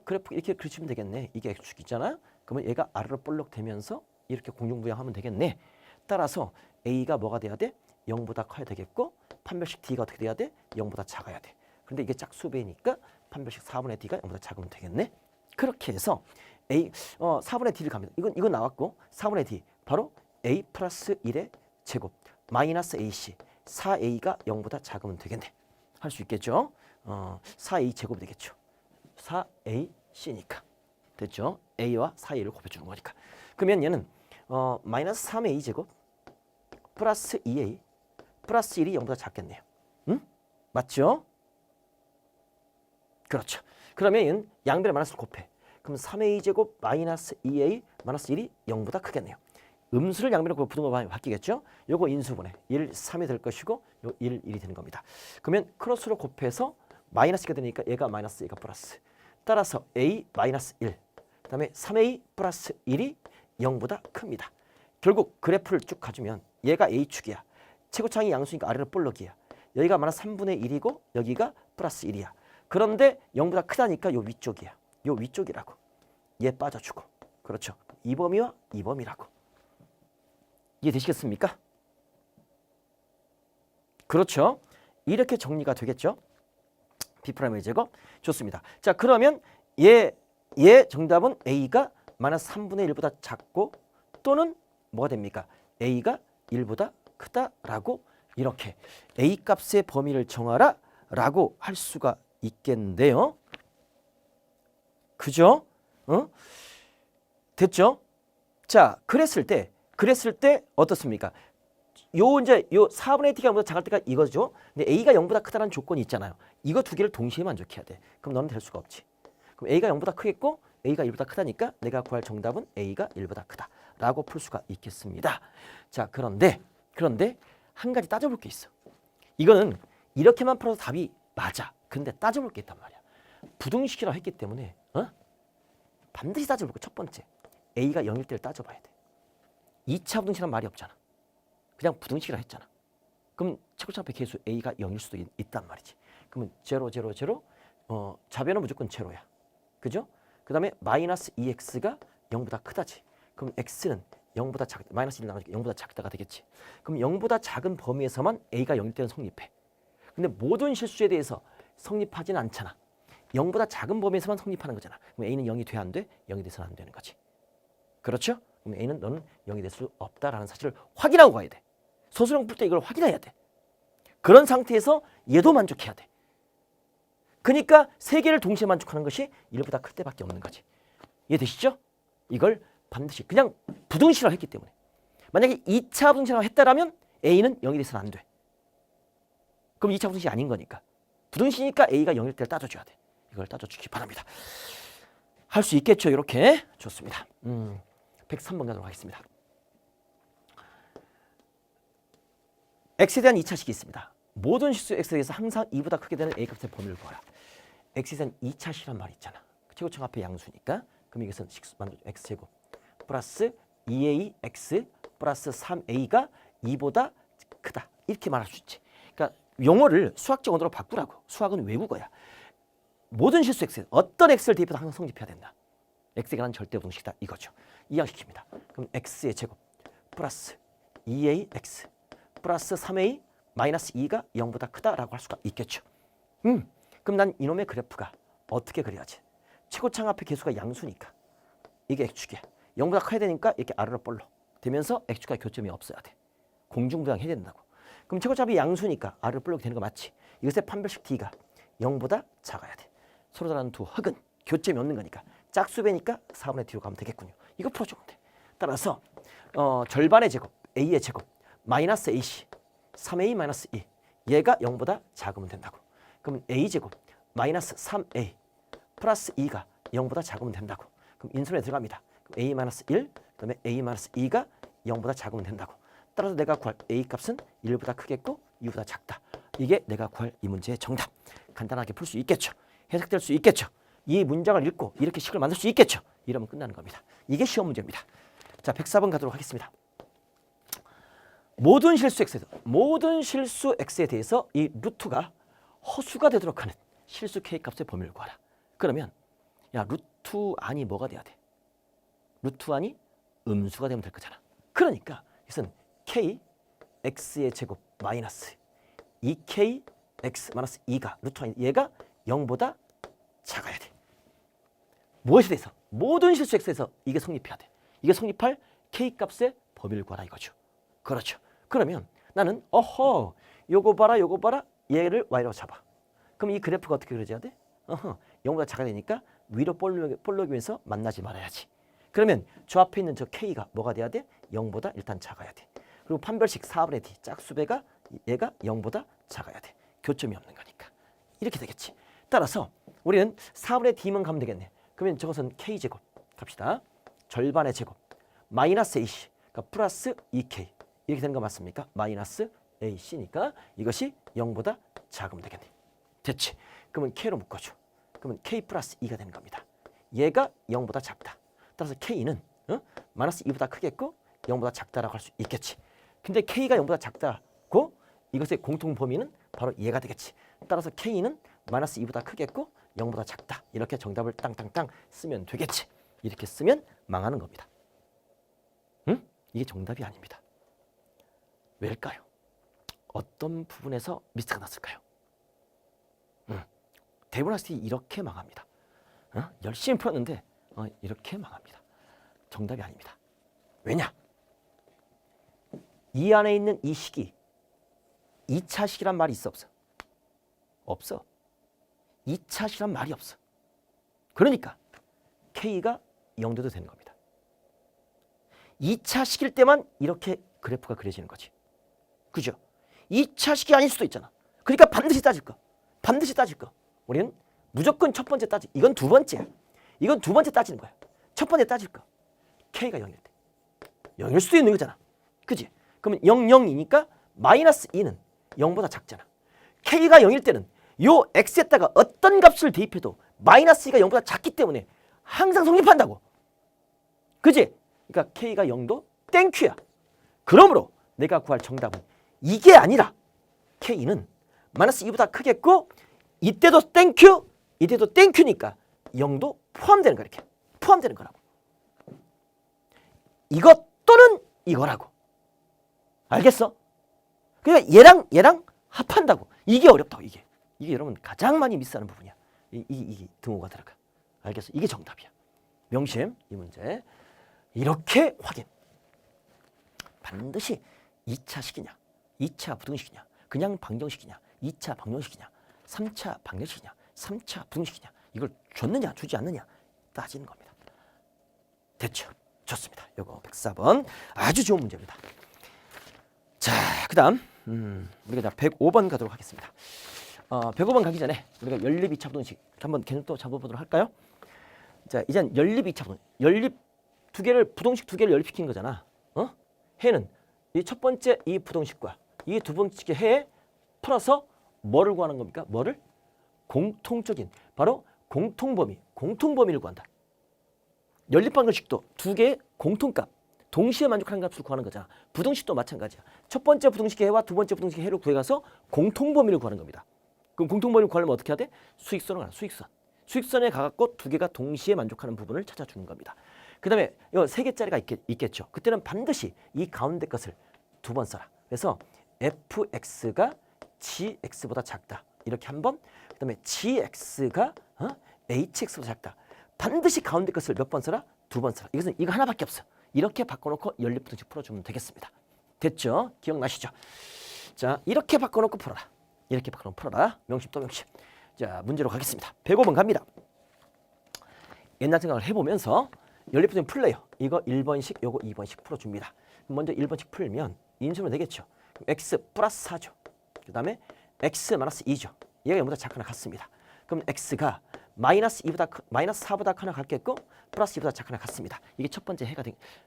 그래프 이렇게 그려주면 되겠네. 이게 x축이잖아. 그러면 얘가 아래로 볼록 되면서 이렇게 공중부양하면 되겠네. 따라서 a가 뭐가 돼야 돼? 0보다 커야 되겠고 판별식 d가 어떻게 돼야 돼? 0보다 작아야 돼. 그런데 이게 짝수배니까 판별식 4분의 d가 0보다 작으면 되겠네. 그렇게 해서 a 4분의 d를 갑니다. 이건 나왔고 4분의 d 바로 a 플러스 1의 제곱 마이너스 ac 4a가 0보다 작으면 되겠네. 할 수 있겠죠. 4a 제곱이 되겠죠. 4ac니까 됐죠. a와 4a를 곱해주는 거니까. 그러면 얘는 마이너스 3a 제곱 플러스 2a 플러스 1이 0보다 작겠네요. 응? 맞죠? 그렇죠. 그러면 얘는 양변에 마이너스를 곱해. 그럼 3a 제곱 마이너스 2a 마이너스 1이 0보다 크겠네요. 음수를 양변에 곱해 부등호 바뀌겠죠? 요거 인수분해 1, 3이 될 것이고 요 1, 1이 되는 겁니다. 그러면 크로스로 곱해서 마이너스가 되니까 얘가 마이너스 얘가 플러스. 따라서 a 마이너스 1 그다음에 3a 플러스 1이 0보다 큽니다. 결국 그래프를 쭉 가주면 얘가 a축이야. 최고창이 양수니까 아래로 볼록이야. 여기가 마이너스 3분의 1이고 여기가 플러스 1이야. 그런데 0보다 크다니까 요 위쪽이야. 요 위쪽이라고. 얘 빠져주고. 그렇죠. 이 범위와 이 범위라고. 이해되시겠습니까? 그렇죠. 이렇게 정리가 되겠죠. B'의 제곱. 좋습니다. 자, 그러면 얘 정답은 A가 마이너스 3분의 1보다 작고 또는 뭐가 됩니까? A가 1보다 크다라고 이렇게 A 값의 범위를 정하라 라고 할 수가 있겠는데요. 그죠? 됐죠? 자, 그랬을 때 어떻습니까? 이제 요 4분의 t가 0보다 작을 때가 이거죠. 근데 a가 0보다 크다는 조건이 있잖아요. 이거 두 개를 동시에 만족해야 돼. 그럼 너는 될 수가 없지. 그럼 a가 0보다 크겠고 a가 1보다 크다니까 내가 구할 정답은 a가 1보다 크다라고 풀 수가 있겠습니다. 자, 그런데 한 가지 따져볼 게 있어. 이거는 이렇게만 풀어도 답이 맞아. 근데 따져볼 게 있단 말이야. 부등식이라고 했기 때문에 반드시 따져볼 거. 첫 번째, a가 0일 때를 따져봐야 돼. 2차 부등식이란 말이 없잖아. 그냥 부등식이라 했잖아. 그럼 최고차합의 계수 a가 0일 수도 있단 말이지. 그러면 0, 0, 0, 좌변은 무조건 제로야. 그죠? 그 다음에 마이너스 2x가 0보다 크다지. 그럼 x는 0보다 작다. 마이너스 1 나가니까 0보다 작다가 되겠지. 그럼 0보다 작은 범위에서만 a가 0일 때는 성립해. 근데 모든 실수에 대해서 성립하지는 않잖아. 0보다 작은 범위에서만 성립하는 거잖아. 그럼 a는 0이 돼 안 돼? 0이 돼서는 안 되는 거지. 그렇죠? 그럼 a는 너는 0이 될 수 없다라는 사실을 확인하고 가야 돼. 소수령 풀 때 이걸 확인해야 돼. 그런 상태에서 얘도 만족해야 돼. 그러니까 세 개를 동시에 만족하는 것이 1보다 클 때밖에 없는 거지. 이해되시죠? 이걸 반드시 그냥 부등식이라고 했기 때문에. 만약에 2차 부등식이라고 했다라면 a는 0이 돼서는 안 돼. 그럼 2차 부등식이 아닌 거니까. 부등식이니까 a가 0일 때를 따져줘야 돼. 이걸 따져주기 바랍니다. 할 수 있겠죠? 이렇게. 좋습니다. 103번 가도록 하겠습니다. x에 대한 2차식이 있습니다. 모든 실수 x에 대해서 항상 2보다 크게 되는 a값의 범위를 구하라. x에 대한 2차식이란 말이 있잖아. 최고층 앞에 양수니까. 그럼 이것은 x제곱 플러스 2ax 플러스 3a가 2보다 크다. 이렇게 말할 수 있지. 그러니까 용어를 수학적 언어로 바꾸라고. 수학은 외국어야. 모든 실수 x, 어떤 x를 대입해도 항상 성립해야 된다. x에 관한 절대 부등식이다. 이거죠. 이항시킵니다. 그럼 x의 제곱 플러스 2ax 플러스 3a 마이너스 2가 0보다 크다라고 할 수가 있겠죠. 그럼 난 이놈의 그래프가 어떻게 그려야지? 최고창 앞의 계수가 양수니까 이게 x축이야. 0보다 커야 되니까 이렇게 아래로 볼록 되면서 x축과 교점이 없어야 돼. 공중부양해야 된다고. 그럼 최고창이 양수니까 아래로 볼록이 되는 거 맞지? 이것의 판별식 d가 0보다 작아야 돼. 서로 다른 두 흙은 교점이 없는 거니까 짝수배니까 4분의 d로 가면 되겠군요. 이거 풀어주면 돼. 따라서 절반의 제곱 a의 제곱 마이너스 ac 3a 마이너스 2 얘가 0보다 작으면 된다고. 그럼 a제곱 마이너스 3a 플러스 2가 0보다 작으면 된다고. 그럼 인수분해 들어갑니다. 그럼 a 마이너스 1 그다음에 a 마이너스 2가 0보다 작으면 된다고. 따라서 내가 구할 a 값은 1보다 크겠고 2보다 작다. 이게 내가 구할 이 문제의 정답. 간단하게 풀 수 있겠죠. 해석될 수 있겠죠. 이 문장을 읽고 이렇게 식을 만들 수 있겠죠. 이러면 끝나는 겁니다. 이게 시험 문제입니다. 자, 104번 가도록 하겠습니다. 모든 실수 x에 대해서 이 루트가 허수가 되도록 하는 실수 k 값의 범위를 구하라. 그러면 야, 루트 안이 뭐가 돼야 돼? 루트 안이 음수가 되면 될 거잖아. 그러니까 이것은 k x의 제곱 마이너스 2k x 마이너스 2가 루트 안이 얘가 0보다 작아야 돼. 무엇에 대해서? 모든 실수 x에서 이게 성립해야 돼. 이게 성립할 k 값의 범위를 구하라 이거죠. 그렇죠. 그러면 나는 요거 봐라 얘를 y라고 잡아. 그럼 이 그래프가 어떻게 그려져야 돼? 0보다 작아야 되니까 위로 볼록이면서 만나지 말아야지. 그러면 저 앞에 있는 저 K가 뭐가 돼야 돼? 0보다 일단 작아야 돼. 그리고 판별식 4분의 D 짝수배가 얘가 0보다 작아야 돼. 교점이 없는 거니까. 이렇게 되겠지. 따라서 우리는 4분의 D만 가면 되겠네. 그러면 저것은 K제곱 갑시다. 절반의 제곱 마이너스 AC 그러니까 플러스 2K 이렇게 되는 거 맞습니까? 마이너스 AC니까 이것이 0보다 작으면 되겠네. 됐지? 그러면 K로 묶어줘. 그러면 K 플러스 2가 되는 겁니다. 얘가 0보다 작다. 따라서 K는 마이너스 2보다 크겠고 0보다 작다라고 할 수 있겠지. 근데 K가 0보다 작다고 이것의 공통 범위는 바로 얘가 되겠지. 따라서 K는 마이너스 2보다 크겠고 0보다 작다. 이렇게 정답을 땅땅땅 쓰면 되겠지. 이렇게 쓰면 망하는 겁니다. 응? 이게 정답이 아닙니다. 왜일까요? 어떤 부분에서 미스가 났을까요? 대부분 학생이 이렇게 망합니다. 열심히 풀었는데 이렇게 망합니다. 정답이 아닙니다. 왜냐? 이 안에 있는 이 식이 2차 식이란 말이 있어 없어? 없어. 2차 식이란 말이 없어. 그러니까 K가 0돼도 되는 겁니다. 2차 식일 때만 이렇게 그래프가 그려지는 거지. 그죠? 2차 식이 아닐 수도 있잖아. 그러니까 반드시 따질 거. 반드시 따질 거. 우리는 무조건 첫 번째 따지. 이건 두 번째야. 이건 두 번째 따지는 거야. 첫 번째 따질 거. K가 0일 때. 0일 수도 있는 거잖아. 그지? 그러면 0, 0이니까 마이너스 2는 0보다 작잖아. K가 0일 때는 요 X에다가 어떤 값을 대입해도 마이너스 2가 0보다 작기 때문에 항상 성립한다고. 그지? 그러니까 K가 0도 땡큐야. 그러므로 내가 구할 정답은 이게 아니라 K는 마이너스 2보다 크겠고 이때도 땡큐, 이때도 땡큐니까 0도 포함되는 거야. 이렇게 포함되는 거라고. 이것 또는 이거라고. 알겠어? 그러니까 얘랑 합한다고. 이게 어렵다고. 이게 여러분 가장 많이 미스하는 부분이야. 이 등호가 들어가. 알겠어? 이게 정답이야. 명심 이 문제. 이렇게 확인. 반드시 2차 식이냐, 2차 부등식이냐, 그냥 방정식이냐, 2차 방정식이냐, 3차 방정식이냐, 3차 부등식이냐 이걸 줬느냐 주지 않느냐 따지는 겁니다. 됐죠? 좋습니다. 요거 104번 아주 좋은 문제입니다. 자, 그 다음 우리가 105번 가도록 하겠습니다. 105번 가기 전에 우리가 연립 2차 부등식 한번 개념 또 잡아보도록 할까요? 자, 이젠 연립 2차 부등식. 연립 두 개를 부등식 두 개를 연립시킨 거잖아. 해는 이 첫 번째 이 부등식과 이 두 번째 해에 풀어서 뭐를 구하는 겁니까? 뭐를? 공통적인 바로 공통범위를 구한다. 연립 방정식도 두 개의 공통값, 동시에 만족하는 값을 구하는 거잖아. 부등식도 마찬가지야. 첫 번째 부등식의 해와 두 번째 부등식의 해를 구해가서 공통범위를 구하는 겁니다. 그럼 공통범위를 구하려면 어떻게 해야 돼? 수익선을 가라. 수익선에 가갖고 두 개가 동시에 만족하는 부분을 찾아주는 겁니다. 그 다음에 이 세 개짜리가 있겠죠. 그때는 반드시 이 가운데 것을 두 번 써라. 그래서 fx가 gx보다 작다. 이렇게 한 번. 그 다음에 gx가 hx보다 작다. 반드시 가운데 것을 몇 번 써라? 두 번 써라. 이것은 이거 하나밖에 없어. 이렇게 바꿔놓고 연립부등식 풀어주면 되겠습니다. 됐죠? 기억나시죠? 자, 이렇게 바꿔놓고 풀어라. 이렇게 바꿔놓고 풀어라. 명심 또 명심. 자, 문제로 가겠습니다. 105번 갑니다. 옛날 생각을 해보면서 연립부등식 풀래요. 이거 1번식, 요거 2번식 풀어줍니다. 먼저 1번식 풀면 인수면 되겠죠. x 플러스 4죠. 그 다음에 x 마이너스 2죠. 얘가 0보다 작거나 같습니다. 그럼 x가 마이너스 4보다 크나 같겠고 플러스 2보다 작거나 같습니다. 이게 첫 번째 해가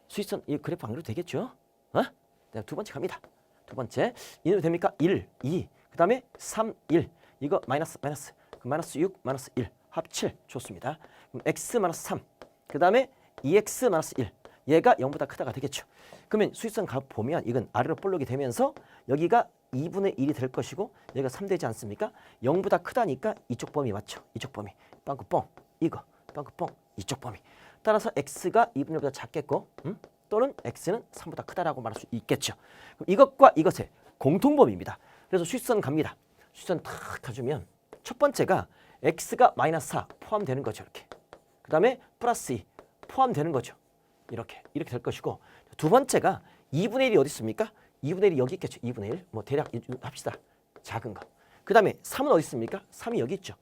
수익선 이 그래프 안 그려도 되겠죠? 두 번째 갑니다. 두 번째 이는 됩니까? 1, 2, 그 다음에 3, 1 이거 마이너스 그 마이너스 6, 마이너스 1 합 7 좋습니다. 그럼 x 마이너스 3 그 다음에 2x 마이너스 1 얘가 0보다 크다가 되겠죠. 그러면 수익선 값 보면 이건 아래로 볼록이 되면서 여기가 2분의 1이 될 것이고 얘가 3 되지 않습니까? 0보다 크다니까 이쪽 범위 맞죠? 이쪽 범위 빵꾸뻥 이거 빵꾸뻥 이쪽 범위 따라서 x가 2분의 1보다 작겠고 또는 x는 3보다 크다라고 말할 수 있겠죠. 그럼 이것과 이것의 공통범위입니다. 그래서 수익선 갑니다. 수익선 탁 가주면 첫 번째가 x가 마이너스 4 포함되는 거죠. 이렇게 그 다음에 플러스 2 포함되는 거죠. 이렇게 될 것이고 두 번째가 2분의 1이 어디 있습니까? 2분의 1이 여기 있겠죠. 2분의 1 뭐 대략 합시다. 작은 거. 그 다음에 3은 어디 있습니까? 3이 여기 있죠.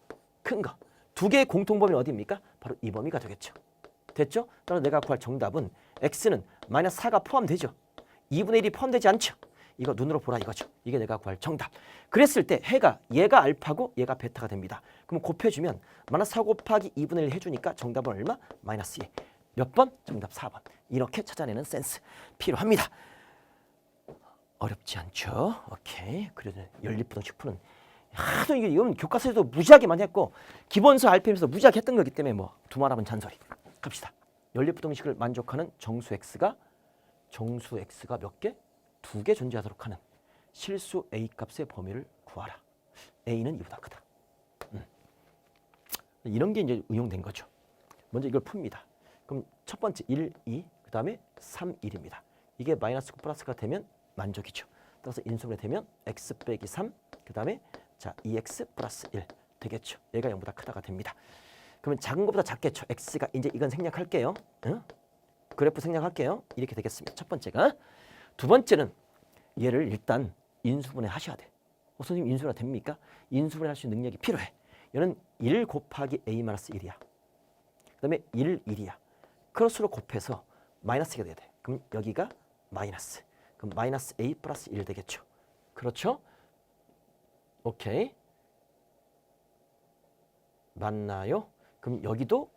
큰 거. 두 개의 공통범위는 어디입니까? 바로 이 범위가 되겠죠. 됐죠? 따라서 내가 구할 정답은 x는 마이너스 4가 포함되죠. 2분의 1이 포함되지 않죠. 이거 눈으로 보라 이거죠. 이게 내가 구할 정답. 그랬을 때 얘가 알파고 얘가 베타가 됩니다. 그럼 곱해주면 마이너스 4 곱하기 2분의 1 해주니까 정답은 얼마? 마이너스 2. 몇 번? 정답 4번. 이렇게 찾아내는 센스 필요합니다. 어렵지 않죠? 오케이. 그래도 연립부등식 푸는 하도 이건 교과서에서 무지하게 많이 했고 기본서 RPM에서 무지하게 했던 거기 때문에 뭐 두말하면 잔소리. 갑시다. 연립부등식을 만족하는 정수 x가 몇 개? 2개 존재하도록 하는 실수 a 값의 범위를 구하라. a는 2보다 크다. 이런 게 이제 응용된 거죠. 먼저 이걸 풉니다. 그럼 첫 번째 1, 2, 그 다음에 3, 1입니다. 이게 마이너스 플러스가 되면 만족이죠. 따라서 인수분해 되면 x 빼기 3, 그 다음에 자 2x 플러스 1 되겠죠. 얘가 0보다 크다가 됩니다. 그러면 작은 것보다 작겠죠. x가 이제 이건 생략할게요. 응? 그래프 생략할게요. 이렇게 되겠습니다. 첫 번째가. 두 번째는 얘를 일단 인수분해 하셔야 돼. 선생님 인수분해 됩니까? 인수분해 할 수 있는 능력이 필요해. 얘는 1 곱하기 a-1이야. 그 다음에 1, 1이야. 크로스로 곱해서 마이너스가 돼야 돼. 그럼 여기가 마이너스. 그럼 마이너스 a 플러스 1 되겠죠. 그렇죠? 오케이. 맞나요? 그럼 여기도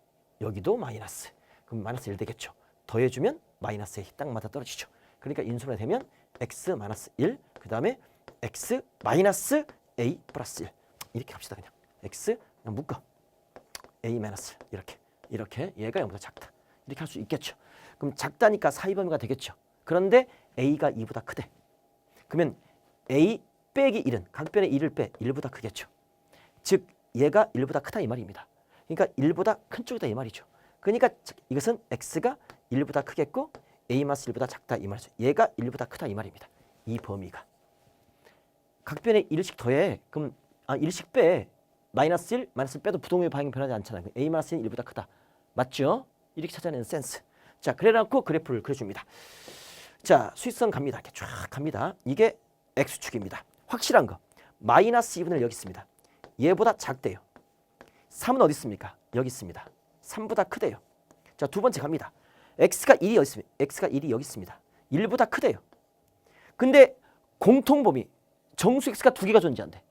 마이너스. 그럼 마이너스 1 되겠죠. 더해주면 마이너스 a 딱 맞아 떨어지죠. 그러니까 인수분해 되면 x 마이너스 1, 그 다음에 x 마이너스 a 플러스 1 이렇게 합시다. 그냥 x 그냥 묶어 a 마이너스 이렇게 얘가 0보다 작다. 이렇게 할 수 있겠죠. 그럼 작다니까 사이범위가 되겠죠. 그런데 a가 2보다 크대. 그러면 a 빼기 1은 각변의 1을 빼 1보다 크겠죠. 즉 얘가 1보다 크다 이 말입니다. 그러니까 1보다 큰 쪽이다 이 말이죠. 그러니까 이것은 x가 1보다 크겠고 a-1보다 작다 이 말이죠. 얘가 1보다 크다 이 말입니다. 이 범위가. 각변에 1씩 더해. 그럼 1씩 빼. 마이너스 1, 마이너스 빼도 부동의 방향이 변하지 않잖아요. a-1은 1보다 크다. 맞죠? 이렇게 찾아내는 센스. 자, 그래놓고 그래프를 그려줍니다. 자, 수익선 갑니다. 이렇게 쫙 갑니다. 이게 x축입니다. 확실한 거. 마이너스 2분의 1 여기 있습니다. 얘보다 작대요. 3은 어디 있습니까? 여기 있습니다. 3보다 크대요. 자, 두 번째 갑니다. x가 1이 여기 있습니다. x가 1이 여기 있습니다. 1보다 크대요. 근데 공통범위 정수 x가 두 개가 존재한대.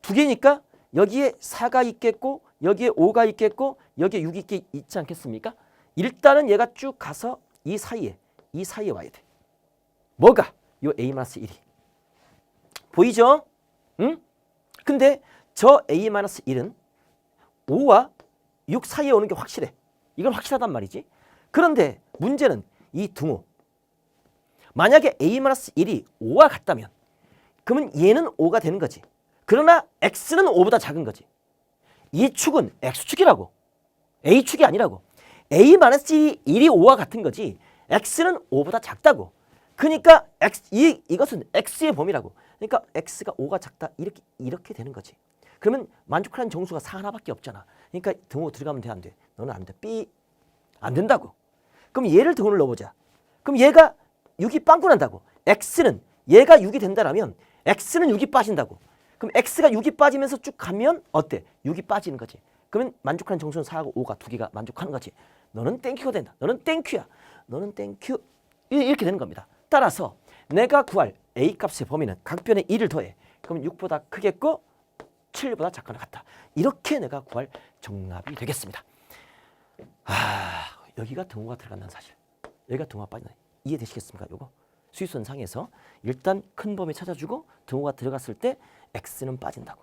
두 개니까 여기에 4가 있겠고 여기에 5가 있겠고 여기에 6이 있지 않겠습니까? 일단은 얘가 쭉 가서 이 사이에 와야 돼. 뭐가? 요 a-1이. 보이죠? 응? 근데 저 a-1은 5와 6 사이에 오는 게 확실해. 이건 확실하단 말이지. 그런데 문제는 이 등호. 만약에 a-1이 5와 같다면 그러면 얘는 5가 되는 거지. 그러나 x는 5보다 작은 거지. 이 축은 x축이라고. a축이 아니라고. a-1이 5와 같은 거지. x는 5보다 작다고. 그러니까 이것은 x의 범위라고. 그러니까 x가 5가 작다 이렇게 되는 거지. 그러면 만족하는 정수가 4 하나밖에 없잖아. 그러니까 등호 들어가면 돼 안 돼? 너는 안 돼. 삐. 안 된다고. 그럼 얘를 등호를 넣어보자. 그럼 얘가 6이 빵꾸 난다고. x는 얘가 6이 된다라면 x는 6이 빠진다고. 그럼 x가 6이 빠지면서 쭉 가면 어때? 6이 빠지는 거지. 그러면 만족하는 정수는 4하고 5가 두 개가 만족하는 거지. 너는 땡큐가 된다. 너는 땡큐야. 너는 땡큐. 이렇게 되는 겁니다. 따라서 내가 구할 a 값의 범위는 각변에 1을 더해. 그럼 6보다 크겠고 7보다 작거나 같다. 이렇게 내가 구할 정답이 되겠습니다. 여기가 등호가 들어간다는 사실. 여기가 등호가 빠진다. 이해되시겠습니까? 요거 수익선상에서 일단 큰 범위 찾아주고 등호가 들어갔을 때 x는 빠진다고.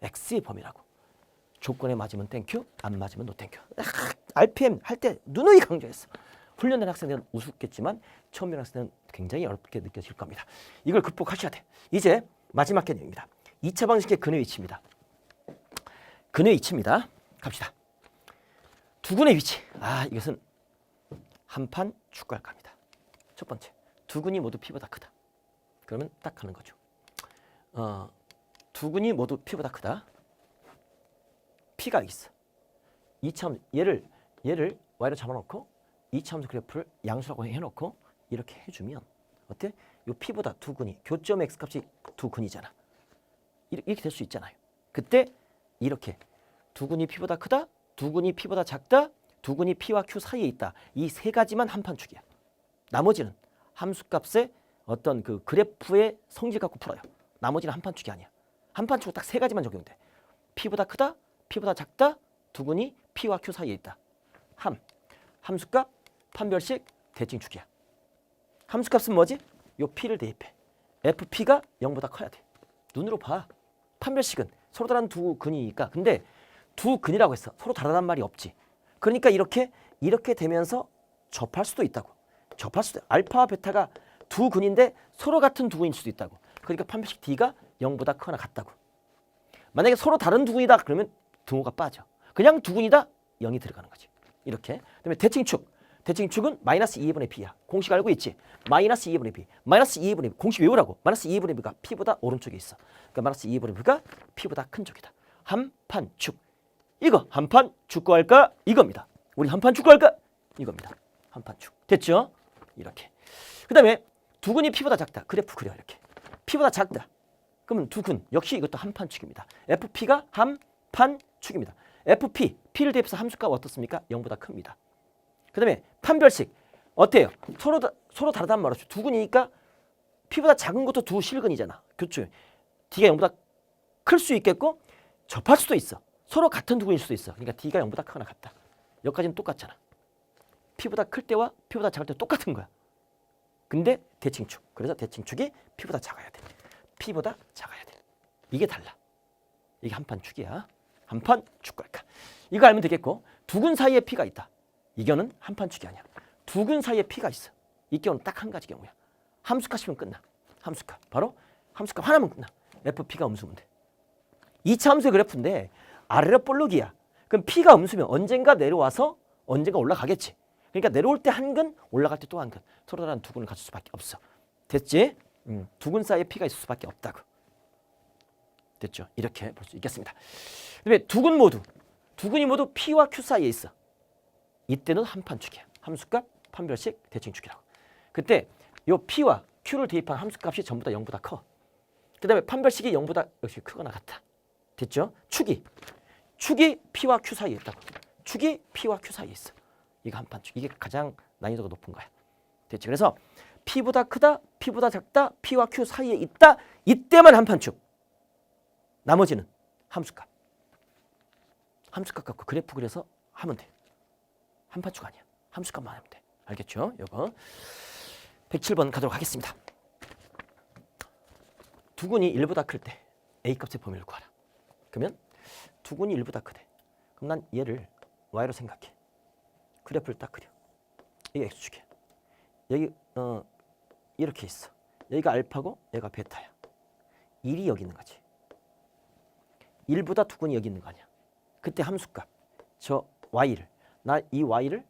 x의 범위라고. 조건에 맞으면 땡큐, 안 맞으면 노 땡큐. RPM 할 때 누누이 강조했어. 훈련된 학생들은 우습겠지만 처음 배운 학생들은 굉장히 어렵게 느껴질 겁니다. 이걸 극복하셔야 돼. 이제 마지막 개념입니다. 2차 방식의 근의 위치입니다. 근의 위치입니다. 갑시다. 두근의 위치. 이것은 한판 축구할 겁니다. 첫 번째, 두근이 모두 P보다 크다. 그러면 딱 하는 거죠. 두근이 모두 P보다 크다. P가 있어. 2차함수 얘를 Y로 잡아놓고 2차함수 그래프를 양수라고 해놓고 이렇게 해주면 어때? 요 P보다 두근이 교점 X값이 두근이잖아. 이렇게 될 수 있잖아요. 그때 이렇게 두근이 P보다 크다, 두근이 P보다 작다, 두근이 P와 Q 사이에 있다. 이 세 가지만 한판축이야. 나머지는 함수값의 어떤 그 그래프의 성질 갖고 풀어요. 나머지는 한판축이 아니야. 한판축은 딱 세 가지만 적용돼. P보다 크다, P보다 작다, 두근이 P와 Q 사이에 있다. 함수값, 판별식, 대칭축이야. 함수값은 뭐지? 요 P를 대입해. FP가 0보다 커야 돼. 눈으로 봐. 판별식은 서로 다른 두 근이니까. 근데 두 근이라고 했어. 서로 다르단 말이 없지. 그러니까 이렇게 되면서 접할 수도 있다고. 접할 수도. 알파와 베타가 두 근인데 서로 같은 두 근일 수도 있다고. 그러니까 판별식 D가 0보다 크거나 같다고. 만약에 서로 다른 두 근이다 그러면 등호가 빠져. 그냥 두 근이다 0이 들어가는 거지. 이렇게. 그다음에 대칭축. 대칭축은 마이너스 2분의 B야. 공식 알고 있지? 마이너스 2분의 B. 마이너스 2분의 B. 공식 외우라고. 마이너스 2분의 B가 P보다 오른쪽에 있어. 그러니까 마이너스 2분의 B가 P보다 큰 쪽이다. 한판축. 이거 한판축 구할까? 이겁니다. 우리 한판축 구할까? 이겁니다. 한판축. 됐죠? 이렇게. 그 다음에 두근이 P보다 작다. 그래프 그려 이렇게. P보다 작다. 그러면 두근 역시 이것도 한판축입니다. FP가 한판축입니다. FP, P를 대입해서 함수값 어떻습니까? 0보다 큽니다. 그 다음에 판별식 어때요? 서로 다르단 말이죠. 두근이니까 P보다 작은 것도 두 실근이잖아. 그렇죠? D가 0보다 클 수 있겠고 접할 수도 있어. 서로 같은 두근일 수도 있어. 그러니까 D가 0보다 크거나 같다. 여기까지는 똑같잖아. P보다 클 때와 P보다 작을 때 똑같은 거야. 근데 대칭축. 그래서 대칭축이 P보다 작아야 돼. P보다 작아야 돼. 이게 달라. 이게 한판축이야. 한판축 갈까. 이거 알면 되겠고 두근 사이에 P가 있다. 이거는 한판축이 아니야. 두근 사이에 P가 있어. 이 경우는 딱 한 가지 경우야. 함수값이면 끝나. 함수값. 바로 함수값 하나면 끝나. FP가 음수면 돼. 2차 함수의 그래프인데 아래로 볼록이야. 그럼 P가 음수면 언젠가 내려와서 언젠가 올라가겠지. 그러니까 내려올 때 한 근, 올라갈 때 또 한 근. 서로 다른 두근을 갖출 수밖에 없어. 됐지? 두근 사이에 P가 있을 수밖에 없다고. 됐죠? 이렇게 볼 수 있겠습니다. 그다음에 두근이 모두 P와 Q 사이에 있어. 이때는 한판축이야. 함수값, 판별식, 대칭축이라고. 그때 요 P와 Q를 대입한 함수값이 전부 다 0보다 커. 그 다음에 판별식이 0보다 역시 크거나 같아. 됐죠? 축이 P와 Q 사이에 있다고. 축이 P와 Q 사이에 있어. 이거 한판축. 이게 가장 난이도가 높은 거야. 됐죠? 그래서 P보다 크다, P보다 작다, P와 Q 사이에 있다. 이때만 한판축. 나머지는 함수값. 함수값 갖고 그래프 그려서 하면 돼. 한판축 아니야. 함수값만 하면 돼. 알겠죠? 요거 107번 가도록 하겠습니다. 두근이 1보다 클 때 A값의 범위를 구하라. 그러면 두근이 1보다 크대. 그럼 난 얘를 Y로 생각해. 그래프를 딱 그려. 이게 X축이야. 여기 이렇게 있어. 여기가 알파고 얘가 베타야. 1이 여기 있는 거지. 1보다 두근이 여기 있는 거 아니야. 그때 함수값 저 Y를 나 이 Y를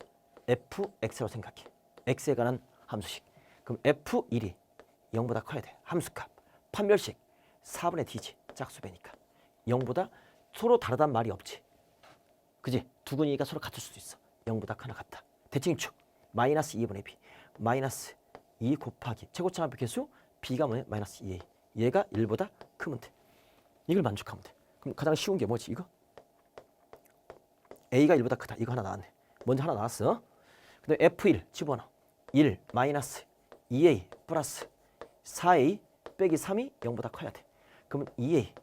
fx로 생각해. x에 관한 함수식. 그럼 f1이 0보다 커야 돼. 함수값. 판별식 4분의 d지. 짝수배니까. 0보다 서로 다르단 말이 없지. 그지? 두근이가 서로 같을 수도 있어. 0보다 크나 같다. 대칭축. 마이너스 2분의 b. 마이너스 2 곱하기 최고차함수 개수 b가 뭐냐? 마이너스 2a. 얘가 1보다 크면 돼. 이걸 만족하면 돼. 그럼 가장 쉬운 게 뭐지? 이거? a가 1보다 크다. 이거 하나 나왔네. 먼저 하나 나왔어. 근데 F1 집어넣어. 1 마이너스 2A 플러스 4A 빼기 3이 0보다 커야 돼. 그러면 2A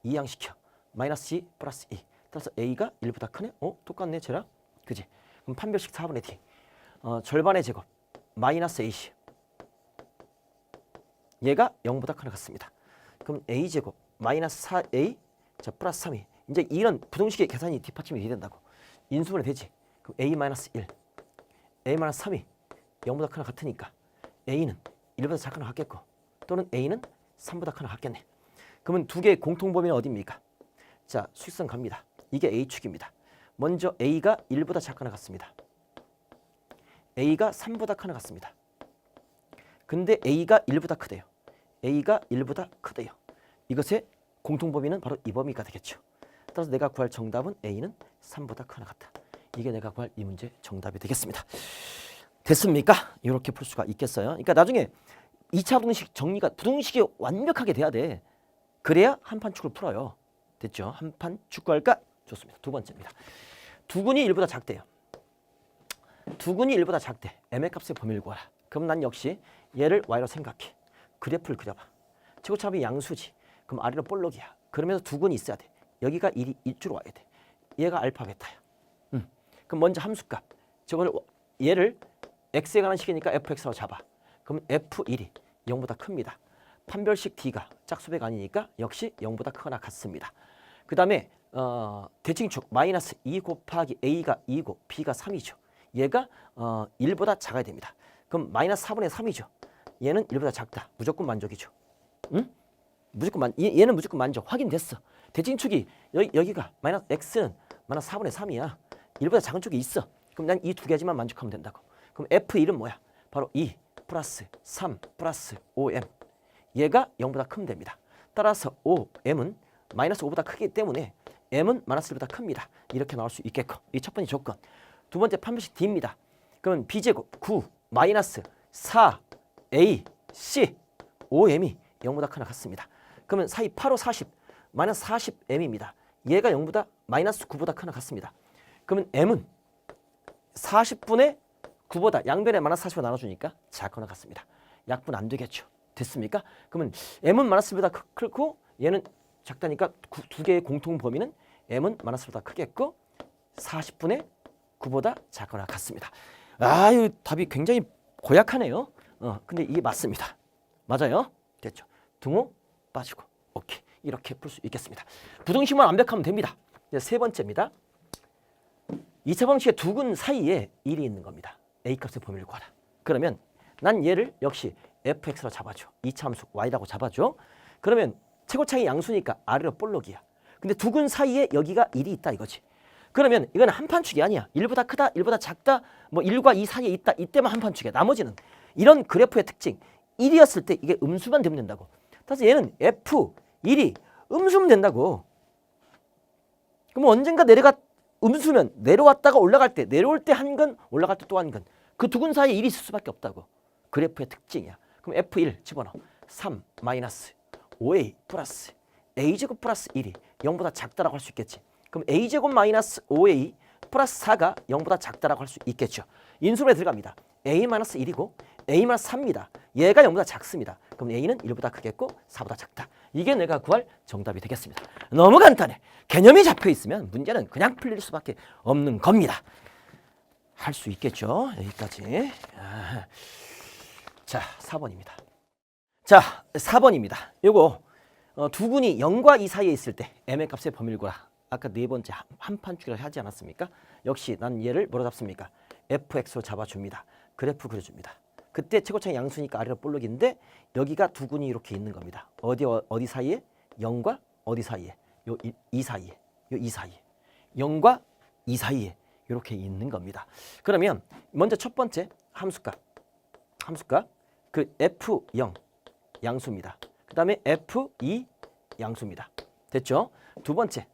이항시켜. 마이너스 2 플러스 2. 따라서 A가 1보다 크네? 똑같네 쟤랑? 그지? 그럼 판별식 4분의 D. 절반의 제곱 마이너스 AC. 얘가 0보다 크나 같습니다. 그럼 A제곱 마이너스 4A 자 플러스 3이. 이제 이런 부등식의 계산이 뒷받침이 돼야 된다고. 인수분해 되지. 그럼 A-1, A-3이 0보다 크나 같으니까 A는 1보다 작거나 같겠고 또는 A는 3보다 크나 같겠네. 그러면 두 개의 공통범위는 어디입니까? 자, 수직선 갑니다. 이게 A축입니다. 먼저 A가 1보다 작거나 같습니다. A가 3보다 크나 같습니다. 근데 A가 1보다 크대요. A가 1보다 크대요. 이것의 공통범위는 바로 이 범위가 되겠죠. 따라서 내가 구할 정답은 A는 3보다 크나 같다. 이게 내가 구할 이 문제 정답이 되겠습니다. 됐습니까? 이렇게 풀 수가 있겠어요. 그러니까 나중에 2차 부등식 정리가 부등식이 완벽하게 돼야 돼. 그래야 한판 축을 풀어요. 됐죠? 한판 축구할까? 좋습니다. 두 번째입니다. 두근이 1보다 작대요. 두근이 1보다 작대. m의 값의 범위를 구하라. 그럼 난 역시 얘를 y로 생각해. 그래프를 그려봐. 최고차압이 양수지. 그럼 아래로 볼록이야. 그러면서 두근이 있어야 돼. 여기가 1이 1주로 와야 돼. 얘가 알파 베타야. 그럼 먼저 함수값. 저걸 얘를 x에 관한 식이니까 fx라고 잡아. 그럼 f1이 0보다 큽니다. 판별식 d가 짝수배가 아니니까 역시 0보다 크거나 같습니다. 그 다음에 대칭축 마이너스 2 곱하기 a가 2고 b가 3이죠. 얘가 1보다 작아야 됩니다. 그럼 마이너스 4분의 3이죠. 얘는 1보다 작다. 무조건 만족이죠. 응? 얘는 무조건 만족. 확인됐어. 대칭축이 여기가 마이너스 x는 마이너스 4분의 3이야. 1보다 작은 쪽이 있어. 그럼 난 이 두 가지만 만족하면 된다고. 그럼 f1은 뭐야? 바로 2 플러스 3 플러스 5m. 얘가 0보다 크면 됩니다. 따라서 5m은 마이너스 5보다 크기 때문에 m은 마이너스 1보다 큽니다. 이렇게 나올 수 있겠고. 이 첫 번째 조건. 두 번째 판별식 d입니다. 그러면 b제곱 9 마이너스 4 a c 5m이 0보다 크나 같습니다. 그러면 사이 8, 5, 40 마이너스 40m입니다. 얘가 0보다 마이너스 9보다 크나 같습니다. 그러면 m은 40분의 9보다 양변에 마이너스 40을 나눠주니까 작거나 같습니다. 약분 안 되겠죠. 됐습니까? 그러면 m은 마이너스 1보다 크고 얘는 작다니까 두 개의 공통 범위는 m은 마이너스 1보다 크겠고 40분의 9보다 작거나 같습니다. 이 답이 굉장히 고약하네요. 근데 이게 맞습니다. 맞아요? 됐죠. 등호 빠지고 오케이. 이렇게 풀 수 있겠습니다. 부등식만 완벽하면 됩니다. 이제 세 번째입니다. 2차 방식의 두근 사이에 1이 있는 겁니다. A값의 범위를 구하라. 그러면 난 얘를 역시 fx로 잡아줘. 2차 함수 y라고 잡아줘. 그러면 최고차이 양수니까 아래로 볼록이야. 근데 두근 사이에 여기가 1이 있다 이거지. 그러면 이건 한판축이 아니야. 1보다 크다, 1보다 작다, 뭐 1과 2 사이에 있다. 이때만 한판축이야. 나머지는 이런 그래프의 특징. 1이었을 때 이게 음수만 되면 된다고. 따라서 얘는 f1이 음수면 된다고. 그럼 언젠가 음수면 내려왔다가 올라갈 때, 내려올 때 한 근, 올라갈 때 또 한 근. 그 두 근 사이에 1이 있을 수밖에 없다고. 그래프의 특징이야. 그럼 f1 집어넣어. 3 마이너스 5a 플러스 a제곱 플러스 1이 0보다 작다라고 할 수 있겠지. 그럼 a제곱 마이너스 5a 플러스 4가 0보다 작다라고 할 수 있겠죠. 인수분해 들어갑니다. a 마이너스 1이고 a 마이너스 3입니다. 얘가 0보다 작습니다. 그럼 a는 1보다 크겠고 4보다 작다. 이게 내가 구할 정답이 되겠습니다. 너무 간단해. 개념이 잡혀 있으면 문제는 그냥 풀릴 수밖에 없는 겁니다. 할 수 있겠죠. 여기까지. 자, 4번입니다. 자, 4번입니다. 요거 두근이 0과 2 사이에 있을 때 m의 값의 범위를 구하라. 아까 네 번째 한판축이라고 하지 않았습니까? 역시 난 얘를 뭐로 잡습니까? fx로 잡아줍니다. 그래프 그려줍니다. 그때 최고차이 양수니까 아래로 볼록인데 여기가 두근이 이렇게 있는 겁니다. 어디 사이에? 0과 어디 사이에? 요 2 사이에. 요 2 사이에. 0과 2 사이에 이렇게 있는 겁니다. 그러면 먼저 첫 번째 함수값 그 f0 양수입니다. 그 다음에 f2 양수입니다. 됐죠? 두 번째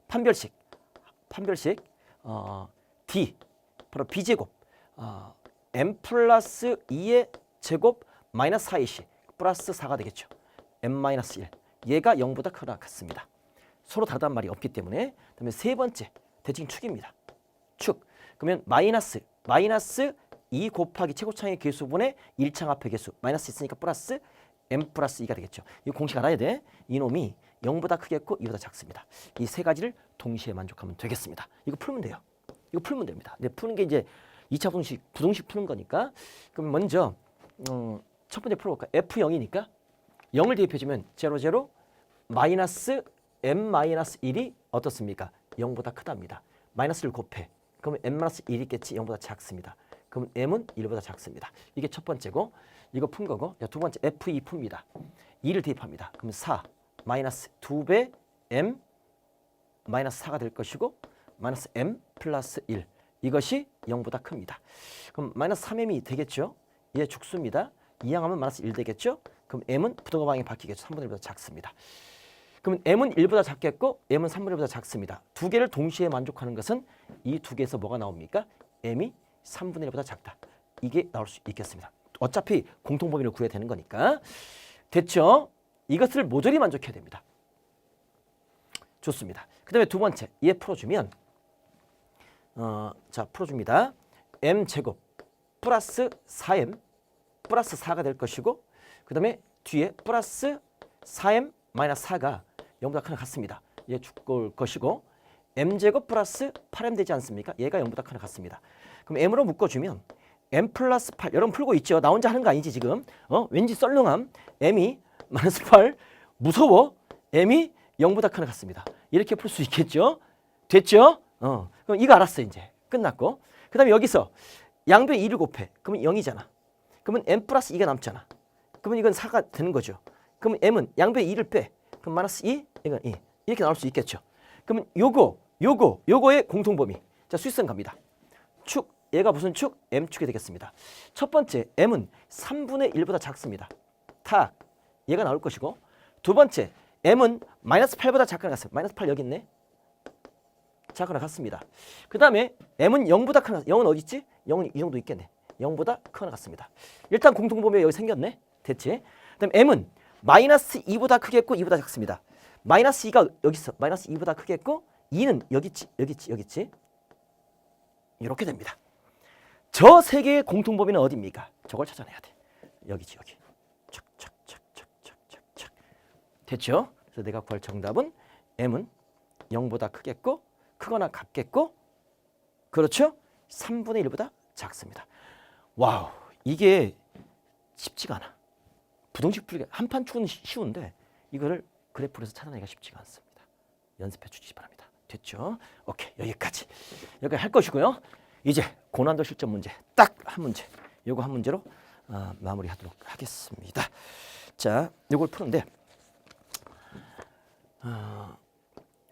판별식 d 바로 b제곱 m 플러스 2의 제곱 마이너스 4ac 플러스 4가 되겠죠. m 마이너스 1 얘가 0보다 크거나 같습니다. 서로 다르다는 말이 없기 때문에. 그다음에 세 번째 대칭축입니다. 축 그러면 마이너스 2 곱하기 최고차의 개수분의 1창합의 개수 마이너스 있으니까 플러스 m 플러스 2가 되겠죠. 이 공식 알아야 돼. 이놈이 0보다 크겠고 2보다 작습니다. 이 세 가지를 동시에 만족하면 되겠습니다. 이거 풀면 돼요. 이거 풀면 됩니다. 근데 푸는 게 이제 2차 부등식 푸는 거니까. 그럼 먼저 첫 번째 풀어볼까? f0이니까 0을 대입해주면 0 마이너스 m 마이너스 1이 어떻습니까? 0보다 크답니다. 마이너스를 곱해. 그러면 m 마이너스 1이 있겠지. 0보다 작습니다. 그럼 m은 1보다 작습니다. 이게 첫 번째고 이거 푼 거고. 두 번째 f2 풉니다. 2를 대입합니다. 그럼 4 마이너스 2배 m 마이너스 4가 될 것이고 마이너스 m 플러스 1 이것이 0보다 큽니다. 그럼 마이너스 3m이 되겠죠. 얘 죽습니다. 이항하면 마이너스 1 되겠죠. 그럼 m은 부등호 방향이 바뀌겠죠. 3분의 1보다 작습니다. 그럼 m은 1보다 작겠고 m은 3분의 1보다 작습니다. 두 개를 동시에 만족하는 것은 이 두 개에서 뭐가 나옵니까? m이 3분의 1보다 작다. 이게 나올 수 있겠습니다. 어차피 공통범위를 구해야 되는 거니까. 됐죠? 이것을 모조리 만족해야 됩니다. 좋습니다. 그 다음에 두 번째, 얘 풀어주면 자 풀어줍니다. m제곱 플러스 4m 플러스 4가 될 것이고 그 다음에 뒤에 플러스 4m 마이너스 4가 0보다 크나 같습니다. 얘 죽을 것이고 m제곱 플러스 8m 되지 않습니까? 얘가 0보다 크나 같습니다. 그럼 m으로 묶어주면 m 플러스 8 여러분 풀고 있죠? 나 혼자 하는 거 아니지 지금? 왠지 썰렁함. m이 마이너스 8 무서워. m이 0보다 크나 같습니다. 이렇게 풀 수 있겠죠? 됐죠? 그럼 이거 알았어 이제. 끝났고 그 다음에 여기서 양변 2를 곱해. 그러면 0이잖아. 그러면 m 플러스 2가 남잖아. 그러면 이건 4가 되는 거죠. 그러면 m은 양변 2를 빼. 그럼 마이너스 2, 이건 2. 이렇게 나올 수 있겠죠. 그러면 요거의 공통범위. 자, 수식성 갑니다. 축, 얘가 무슨 축? m축이 되겠습니다. 첫 번째, m은 3분의 1보다 작습니다. 탁, 얘가 나올 것이고 두 번째, m은 마이너스 8보다 작거나 같습니다. 마이너스 8 여기 있네. 작거나 같습니다. 그 다음에 m은 0보다 크거나 0은 어디 있지? 0은 이 정도 있겠네. 0보다 크거나 같습니다. 일단 공통범위가 여기 생겼네. 됐지? 그 다음에 m은 마이너스 2보다 크겠고 2보다 작습니다. 마이너스 2가 여기 있어. 마이너스 2보다 크겠고 2는 여기 있지. 여기 있지. 여기 있지. 이렇게 됩니다. 저 세 개의 공통범위는 어디입니까? 저걸 찾아내야 돼. 여기지 여기. 착착착착착착착. 됐죠? 그래서 내가 구할 정답은 m은 0보다 크겠고 크거나 같겠고 그렇죠? 3분의 1보다 작습니다. 와우, 이게 쉽지가 않아. 부등식 풀기가 한판 추는 쉬운데 이거를 그래프에서 찾아내기가 쉽지가 않습니다. 연습해 주시기 바랍니다. 됐죠? 오케이, 여기까지 할 것이고요. 이제 고난도 실전 문제 딱 한 문제, 요거 한 문제로 마무리하도록 하겠습니다. 자, 요걸 푸는데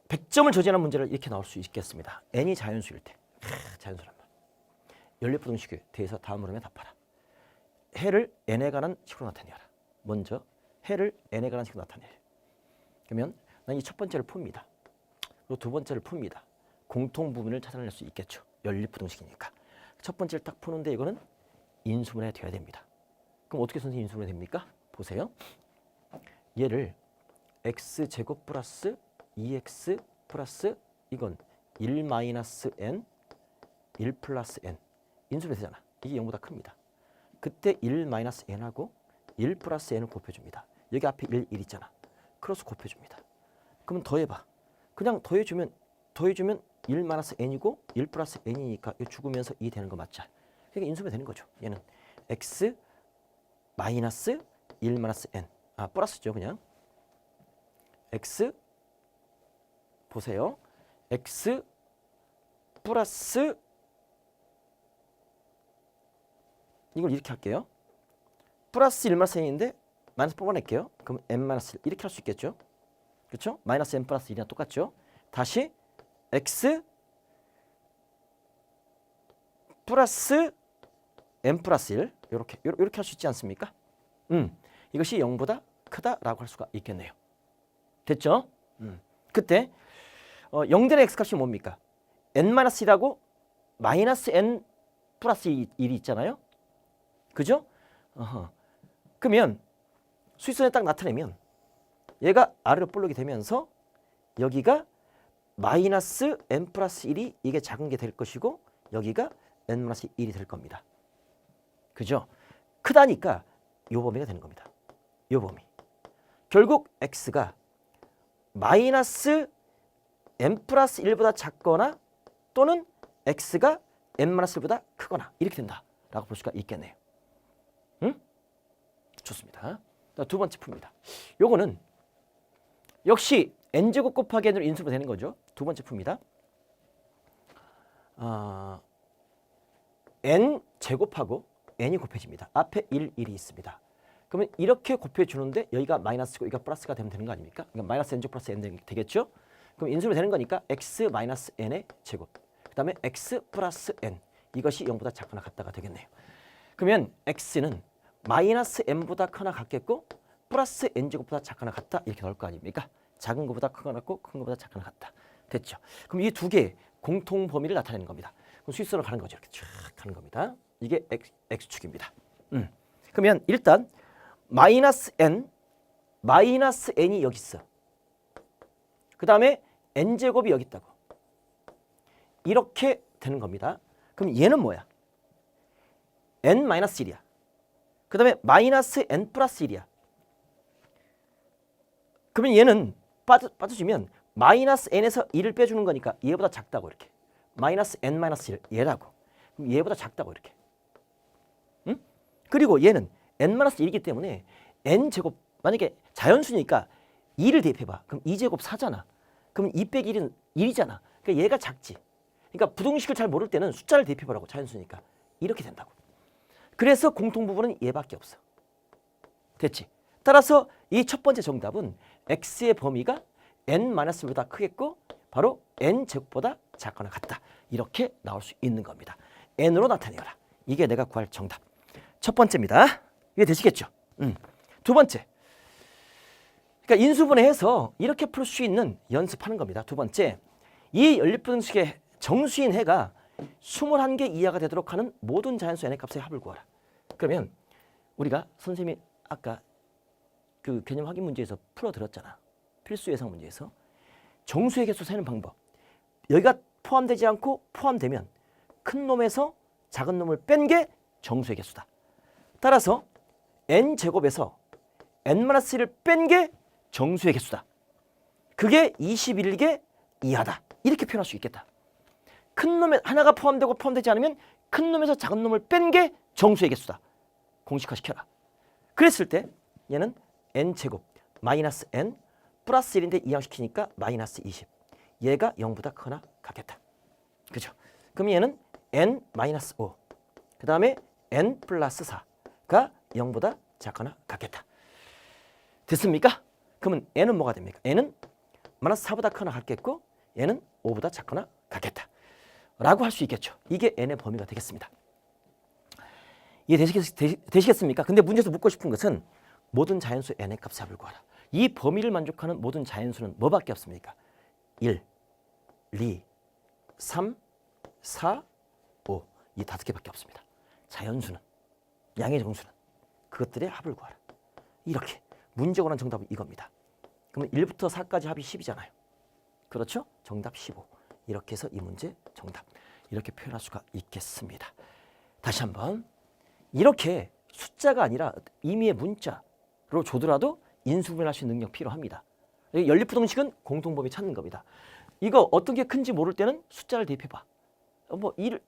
100점을 저지하는 문제를 이렇게 나올 수 있겠습니다. n이 자연수일 때, 자연수란 말. 연립부등식에 대해서 다음 흐름에 답하라. 해를 n에 관한 식으로 나타내라. 먼저 해를 n에 관한 식으로 나타내라. 그러면 난 이 첫 번째를 풉니다. 그리고 두 번째를 풉니다. 공통 부분을 찾아낼 수 있겠죠. 연립부등식이니까. 첫 번째를 딱 푸는데 이거는 인수분해 돼야 됩니다. 그럼 어떻게 선생님 인수분해 됩니까? 보세요. 얘를 x제곱 플러스 2x 플러스 이건 1 마이너스 n 1 플러스 n 인수분해 되잖아. 이게 0보다 큽니다. 그때 1 마이너스 n하고 1 플러스 n을 곱해줍니다. 여기 앞에 1 있잖아. 크로스 곱해줍니다. 그러면 더해봐. 그냥 더해주면 1 마이너스 n이고 1 플러스 n이니까 이거 죽으면서 2 되는 거 맞죠? 그러니까 인수분해 되는 거죠. 얘는 x 마이너스 1 마이너스 n 플러스죠 그냥. x 보세요. x 플러스 이걸 이렇게 할게요. 플러스 1 마이너스 n인데 마이너스 뽑아낼게요. 그럼 n 마이너스 1 이렇게 할 수 있겠죠? 그렇죠? 마이너스 n 플러스 1이랑 똑같죠? 다시 x 플러스 n 플러스 1 이렇게 할 수 있지 않습니까? 이것이 0보다 크다라고 할 수가 있겠네요. 됐죠? 그때 0되는 x 값이 뭡니까? n-1하고 마이너스 n 플러스 1이 있잖아요. 그죠? 그러면 수직선에 딱 나타내면 얘가 아래로 볼록이 되면서 여기가 마이너스 n 플러스 1이 이게 작은 게 될 것이고 여기가 n 마이너스 1이 될 겁니다. 그죠? 크다니까 요 범위가 되는 겁니다. 요 범위. 결국 x가 마이너스 n 플러스 1보다 작거나 또는 x가 n 마이너스 1보다 크거나 이렇게 된다라고 볼 수가 있겠네요. 응? 좋습니다. 두 번째 풉니다. 요거는 역시 n제곱 곱하기 n으로 인수분해 되는 거죠. 두 번째 풉니다. n 제곱하고 n이 곱해집니다. 앞에 1, 1이 있습니다. 그러면 이렇게 곱해주는데 여기가 마이너스고 여기가 플러스가 되면 되는 거 아닙니까? 그러니까 마이너스 n제곱 플러스 n 되겠죠? 그럼 인수분해 되는 거니까 x 마이너스 n의 제곱 그 다음에 x 플러스 n 이것이 0보다 작거나 같다가 되겠네요. 그러면 x는 마이너스 n보다 크거나 같겠고 플러스 n제곱보다 작거나 같다 이렇게 나올 거 아닙니까? 작은 것보다 크거나 같고 큰 것보다 작거나 같다. 됐죠? 그럼 이 두 개의 공통 범위를 나타내는 겁니다. 그럼 수직선으로 가는 거죠. 이렇게 쫙 가는 겁니다. 이게 x축입니다. 그러면 일단 마이너스 n 마이너스 n이 여기 있어. 그 다음에 n제곱이 여기 있다고. 이렇게 되는 겁니다. 그럼 얘는 뭐야? n-1이야. 그 다음에 마이너스 n 플러스 1이야. 그러면 얘는 빠져주면 마이너스 n에서 1을 빼주는 거니까 얘보다 작다고 이렇게. 마이너스 n 마이너스 1 얘라고. 그럼 얘보다 작다고 이렇게. 응? 그리고 얘는 n 마이너스 1이기 때문에 n제곱 만약에 자연수니까 2를 대입해봐. 그럼 2제곱 4잖아. 그럼 2 빼기 1은 1이잖아. 그러니까 얘가 작지. 그러니까 부등식을 잘 모를 때는 숫자를 대입해보라고. 자연수니까. 이렇게 된다고. 그래서 공통부분은 얘밖에 없어. 됐지? 따라서 이 첫 번째 정답은 x의 범위가 n-보다 크겠고 바로 n제곱보다 작거나 같다. 이렇게 나올 수 있는 겁니다. n으로 나타내어라. 이게 내가 구할 정답. 첫 번째입니다. 이게 되시겠죠? 두 번째. 그러니까 인수분해해서 이렇게 풀 수 있는 연습하는 겁니다. 두 번째. 이 연립분식의 정수인 해가 21개 이하가 되도록 하는 모든 자연수 n의 값의 합을 구하라. 그러면 우리가 선생님이 아까 그 개념 확인 문제에서 풀어드렸잖아. 필수 예상 문제에서. 정수의 개수 세는 방법. 여기가 포함되지 않고 포함되면 큰 놈에서 작은 놈을 뺀 게 정수의 개수다. 따라서 n제곱에서 n-1을 뺀 게 정수의 개수다. 그게 21개 이하다. 이렇게 표현할 수 있겠다. 큰 놈에 하나가 포함되고 포함되지 않으면 큰 놈에서 작은 놈을 뺀 게 정수의 개수다. 공식화시켜라. 그랬을 때 얘는 n제곱 마이너스 n 플러스 1인데 이항시키니까 마이너스 20. 얘가 0보다 크거나 같겠다. 그죠? 그럼 얘는 n 마이너스 5. 그 다음에 n 플러스 4가 0보다 작거나 같겠다. 됐습니까? 그러면 n은 뭐가 됩니까? n은 마이너스 4보다 크거나 같겠고 얘는 5보다 작거나 같겠다. 라고 할 수 있겠죠. 이게 n의 범위가 되겠습니다. 이해 되시겠습니까? 근데 문제에서 묻고 싶은 것은 모든 자연수 n의 값의 합을 구하라. 이 범위를 만족하는 모든 자연수는 뭐밖에 없습니까? 1, 2, 3, 4, 5. 이 5개밖에 없습니다. 자연수는, 양의 정수는 그것들의 합을 구하라. 이렇게 문제가 난 정답은 이겁니다. 그러면 1부터 4까지 합이 10이잖아요. 그렇죠? 정답 15. 이렇게 해서 이 문제 정답. 이렇게 표현할 수가 있겠습니다. 다시 한번. 이렇게 숫자가 아니라 임의의 문자로 줘더라도 인수분해할 수 있는 능력 필요합니다. 연립부등식은 공통범위 찾는 겁니다. 이거 어떤 게 큰지 모를 때는 숫자를 대입해봐. 1을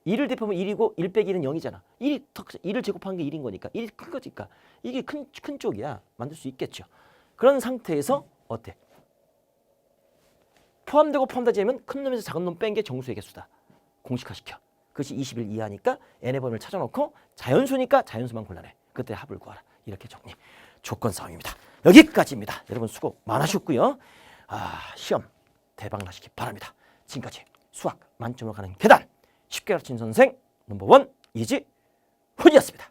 대입하면 1이고 1 빼기 1은 0이잖아. 1을 제곱한 게 1인 거니까 1이 큰 거니까 이게 큰 쪽이야. 만들 수 있겠죠. 그런 상태에서 어때? 포함되고 포함되지 않으면 큰 놈에서 작은 놈 뺀 게 정수의 개수다. 공식화시켜. 그것이 21 이하니까 n의 범위를 찾아놓고 자연수니까 자연수만 골라내. 그때 합을 구하라. 이렇게 정리. 조건 싸움입니다. 여기까지입니다. 여러분 수고 많으셨고요. 시험 대박 나시기 바랍니다. 지금까지 수학 만점으로 가는 계단 쉽게 가르친 선생 넘버원 이지훈이었습니다.